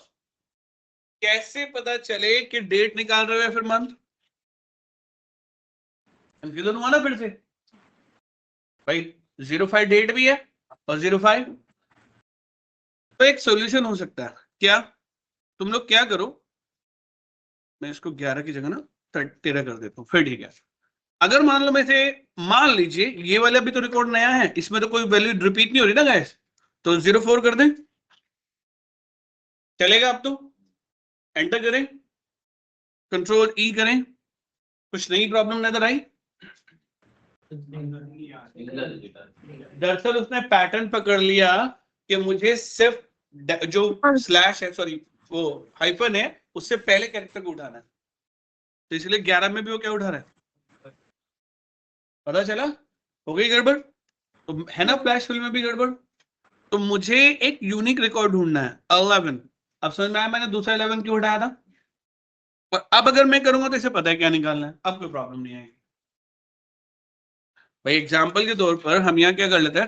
कैसे पता चले कि डेट निकाल रहे हो या फिर मंथ। कंफ्यूजन हुआ ना फिर से भाई, 05 डेट भी है और 05, तो एक सॉल्यूशन हो सकता है क्या, तुम लोग क्या करो, मैं इसको 11 की जगह ना 13 कर देता हूँ, फिर ठीक है। अगर मान लो मैं से, मान लीजिए ये वाला भी तो रिकॉर्ड नया है, इसमें तो कोई वैल्यू रिपीट नहीं हो रही ना गाइस, तो 04 कर दें, चलेगा। अब तो एंटर करें, कंट्रोल ई करें, कुछ नई प्रॉब्लम नजर आई। दरअसल उसने पैटर्न पकड़ लिया कि मुझे सिर्फ जो स्लैश है, सॉरी वो हाइफन है, उससे पहले कैरेक्टर को उठाना है, तो इसलिए 11 में भी वो क्या उठा रहा है, पता चला, हो गई गड़बड़। तो है ना फ्लैश फिल में भी गड़बड़। तो मुझे एक यूनिक रिकॉर्ड ढूंढना है 11। अब समझ में आया मैंने दूसरा 11 क्यों उठाया था। और अब अगर मैं करूंगा तो इसे पता है क्या निकालना है, अब कोई प्रॉब्लम नहीं आएगी। भाई एग्जाम्पल के तौर पर हम यहाँ क्या कर लेते हैं,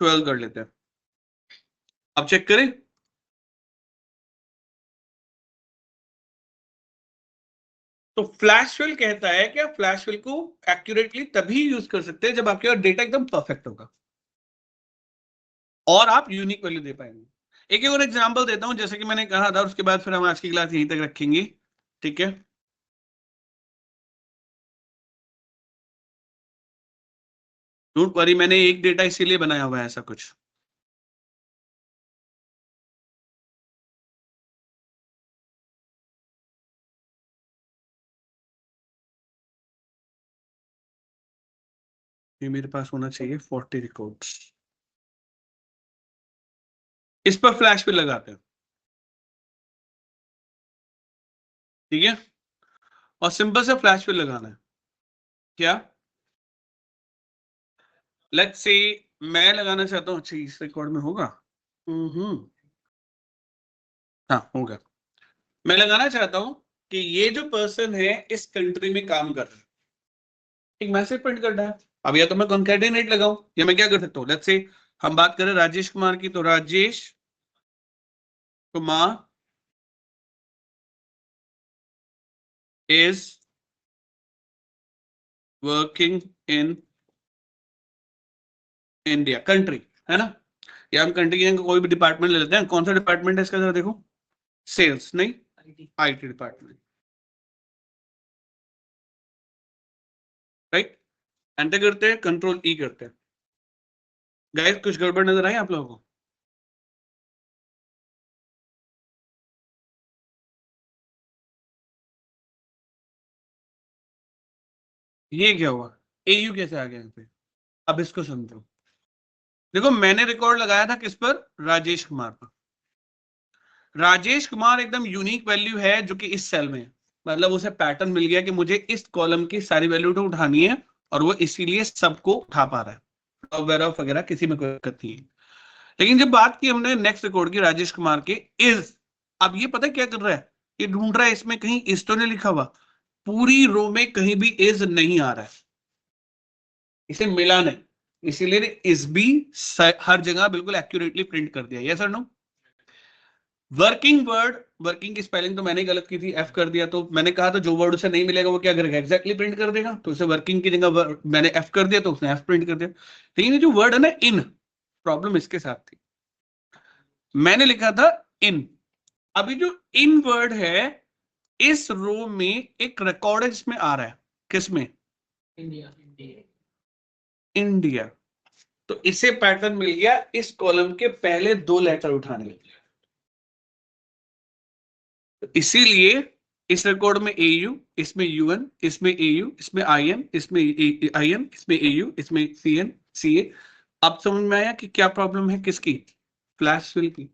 12 कर लेते हैं। अब चेक करें, तो फ्लैश फिल कहता है कि फ्लैश फिल को एक्यूरेटली तभी यूज कर सकते हैं जब आपके पास डेटा एकदम परफेक्ट होगा और आप यूनिक वैल्यू दे पाएंगे। एक और एग्जांपल देता हूं, जैसे कि मैंने कहा था, उसके बाद फिर हम आज की क्लास यहीं तक रखेंगे, ठीक है। डोंट वरी, मैंने एक डेटा इसीलिए बनाया हुआ है ऐसा कुछ। ये मेरे पास होना चाहिए 40 रिकॉर्ड्स। इस पर फ्लैश पे लगाते हैं, ठीक है, और सिंपल से फ्लैश पे लगाना है। क्या, लेट्स से मैं लगाना चाहता हूं, अच्छा इस रिकॉर्ड में होगा, हाँ होगा। मैं लगाना चाहता हूं कि ये जो पर्सन है इस कंट्री में काम कर रहा है, एक मैसेज प्रिंट करना है। अब या तो मैं कॉन्कैटिनेट लगाऊं, या मैं क्या कर सकता हूं, लेट्स से हम बात करें राजेश कुमार की, तो Rajesh Kumar is working in India, country है ना, या हम कंट्री के कोई भी डिपार्टमेंट ले लेते हैं। कौन सा डिपार्टमेंट है इसका, जरा देखो, सेल्स नहीं, आईटी डिपार्टमेंट, राइट। एंटर करते हैं, कंट्रोल ई करते हैं। गाइस कुछ गड़बड़ नजर आई आप लोगों को? ये क्या हुआ, एयू कैसे आ गया यहाँ पे? अब इसको समझो। देखो मैंने रिकॉर्ड लगाया था किस पर, राजेश कुमार पर। राजेश कुमार एकदम यूनिक वैल्यू है जो कि इस सेल में है, मतलब उसे पैटर्न मिल गया कि मुझे इस कॉलम की सारी वैल्यू तो उठानी है, और वो इसीलिए सबको उठा पा रहा है, वगैरह किसी में कोई दिक्कत नहीं है। लेकिन जब बात की हमने नेक्स्ट रिकॉर्ड की राजेश कुमार के इज, अब ये पता क्या कर रहा है, ये ढूंढ रहा है इसमें कहीं इज तो नहीं लिखा हुआ, पूरी रो में कहीं भी इज नहीं आ रहा है, इसे मिला नहीं, इसीलिए इस भी हर जगह बिल्कुल एक्यूरेटली प्रिंट कर दिया। यस और नो? वर्किंग वर्ड, वर्किंग की स्पेलिंग तो मैंने गलत की थी, एफ कर दिया, तो मैंने कहा था जो वर्ड उसे नहीं मिलेगा वो क्या करेगा, एग्जैक्टली प्रिंट कर देगा, तो उसे वर्किंग की जगह मैंने एफ कर दिया तो उसने एफ प्रिंट कर दिया। लेकिन ये जो वर्ड है ना इन, प्रॉब्लम इसके साथ थी, मैंने लिखा था इन। अभी जो इन वर्ड है इस रो में एक रिकॉर्ड इसमें आ रहा है, किसमें, इंडिया। इंडिया, तो इसे पैटर्न मिल गया इस कॉलम के पहले दो लेटर उठाने के लिए, तो इसीलिए इस रिकॉर्ड में एयू, इसमें यूएन, इसमें एयू, इसमें आईएन, इसमें आईएन, इसमें एयू, इसमें सीएन सीए। अब समझ में आया कि क्या प्रॉब्लम है किसकी, फ्लैश फिल की।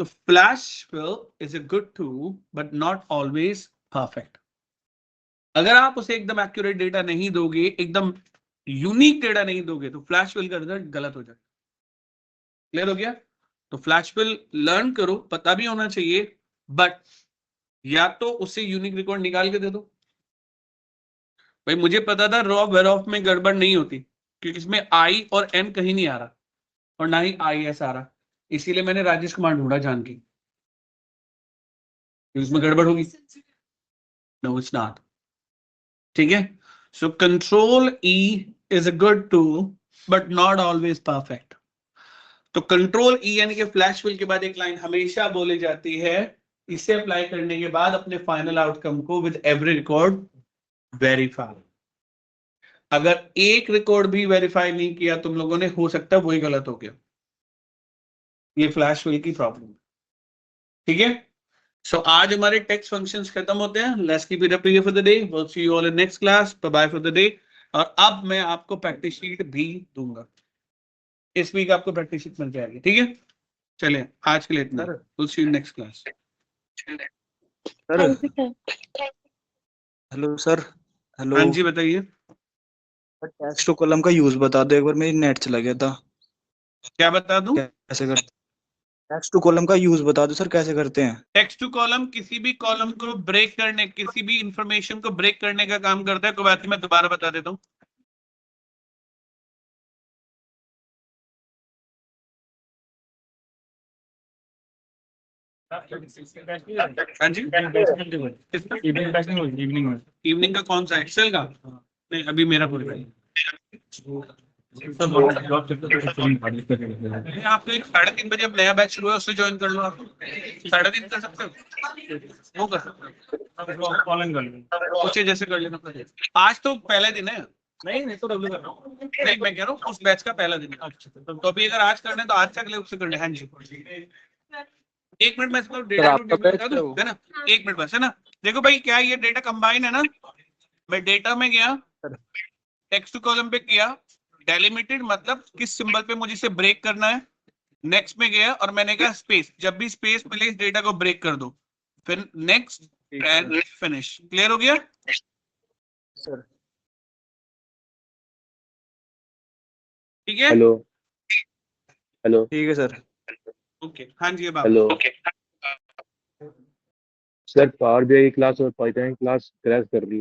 तो flash fill is a good tool but not always perfect. अगर आप उसे एकदम एक्यूरेट डेटा नहीं दोगे, एकदम यूनिक डेटा नहीं दोगे, तो फ्लैश फिल का रिजल्ट गलत हो जाएगा। क्लियर हो गया? तो फ्लैश फिल लर्न करो, पता भी होना चाहिए, बट या तो उससे यूनिक रिकॉर्ड निकाल के दे दो। भाई मुझे पता था रॉ वेरऑफ में गड़बड़ नहीं होती, क्योंकि इसमें आई और एन कहीं नहीं आ रहा और ना ही आई एस आ रहा, इसीलिए मैंने राजेश कुमार ढूंढा जान की, इसमें गड़बड़ होगी। नो इट्स नॉट, ठीक है। So control E is a good tool but not always perfect. तो कंट्रोल ई यानी कि फ्लैश फिल के बाद एक लाइन हमेशा बोली जाती है, इसे अप्लाई करने के बाद अपने फाइनल आउटकम को विद एवरी रिकॉर्ड वेरीफाई। अगर एक रिकॉर्ड भी वेरीफाई नहीं किया तुम लोगों ने, हो सकता है वही गलत हो गया। ये फ्लैश फिल की प्रॉब्लम, ठीक है। सो आज हमारे टेक्स्ट फंक्शंस खत्म होते हैं। Let's keep it up here for the day. Will see you all in next class. Bye bye for the day. और अब मैं आपको प्रैक्टिस शीट भी दूंगा, इस वीक आपको प्रैक्टिस शीट मिल जाएगी, ठीक है। चलिए आज के लिए इतना, will see you next class. Sir hello sir, hello हाँ जी बताइए, टेक्स्ट टू कॉलम का यूज बता दो एक बार, मेरी नेट चला गया था। क्या बता दूं? कैसे करते, टेक्स्ट टू कॉलम का यूज बता दो सर, कैसे करते हैं। टेक्स्ट टू कॉलम किसी भी कॉलम को ब्रेक करने, किसी भी इंफॉर्मेशन को ब्रेक करने का काम करता है। कोई बात नहीं, मैं दोबारा बता देता हूँ। हाँ जी, इवनिंग का कौन सा, एक्सेल का? नहीं अभी मेरा पूरा है। आप तो एक 3:30 बजे अब नया बैच शुरू है, उससे ज्वाइन कर लो। आप 3:30 कर सकते हो, वो कर सकते हो, पूछे जैसे कर लेना। आज तो पहला दिन है। नहीं तो डब्ल्यू कर रहा हूँ, नहीं मैं कह रहा हूँ उस बैच का पहला दिन है। अच्छा तो अभी अगर आज करना है तो आज से अगले उससे करना है। हाँ जी एक मिनट, मैं इसको डेटा बता दूं, है ना, एक मिनट बस, है ना। देखो भाई क्या ये डेटा कंबाइन है ना, मैं डेटा में गया, टेक्स्ट टू कॉलम पे किया, डेलिमिटेड मतलब किस सिंबल पे मुझे इसे ब्रेक करना है, नेक्स्ट में गया और मैंने कहा स्पेस, जब भी स्पेस मिले इस डेटा को ब्रेक कर दो, फिर नेक्स्ट एंड फिनिश। क्लियर हो गया सर? ठीक है, हेलो हेलो ठीक है सर। ओके। हाँ जी अब hello sir, power BI class और पाइथन क्लास क्रैश कर रही।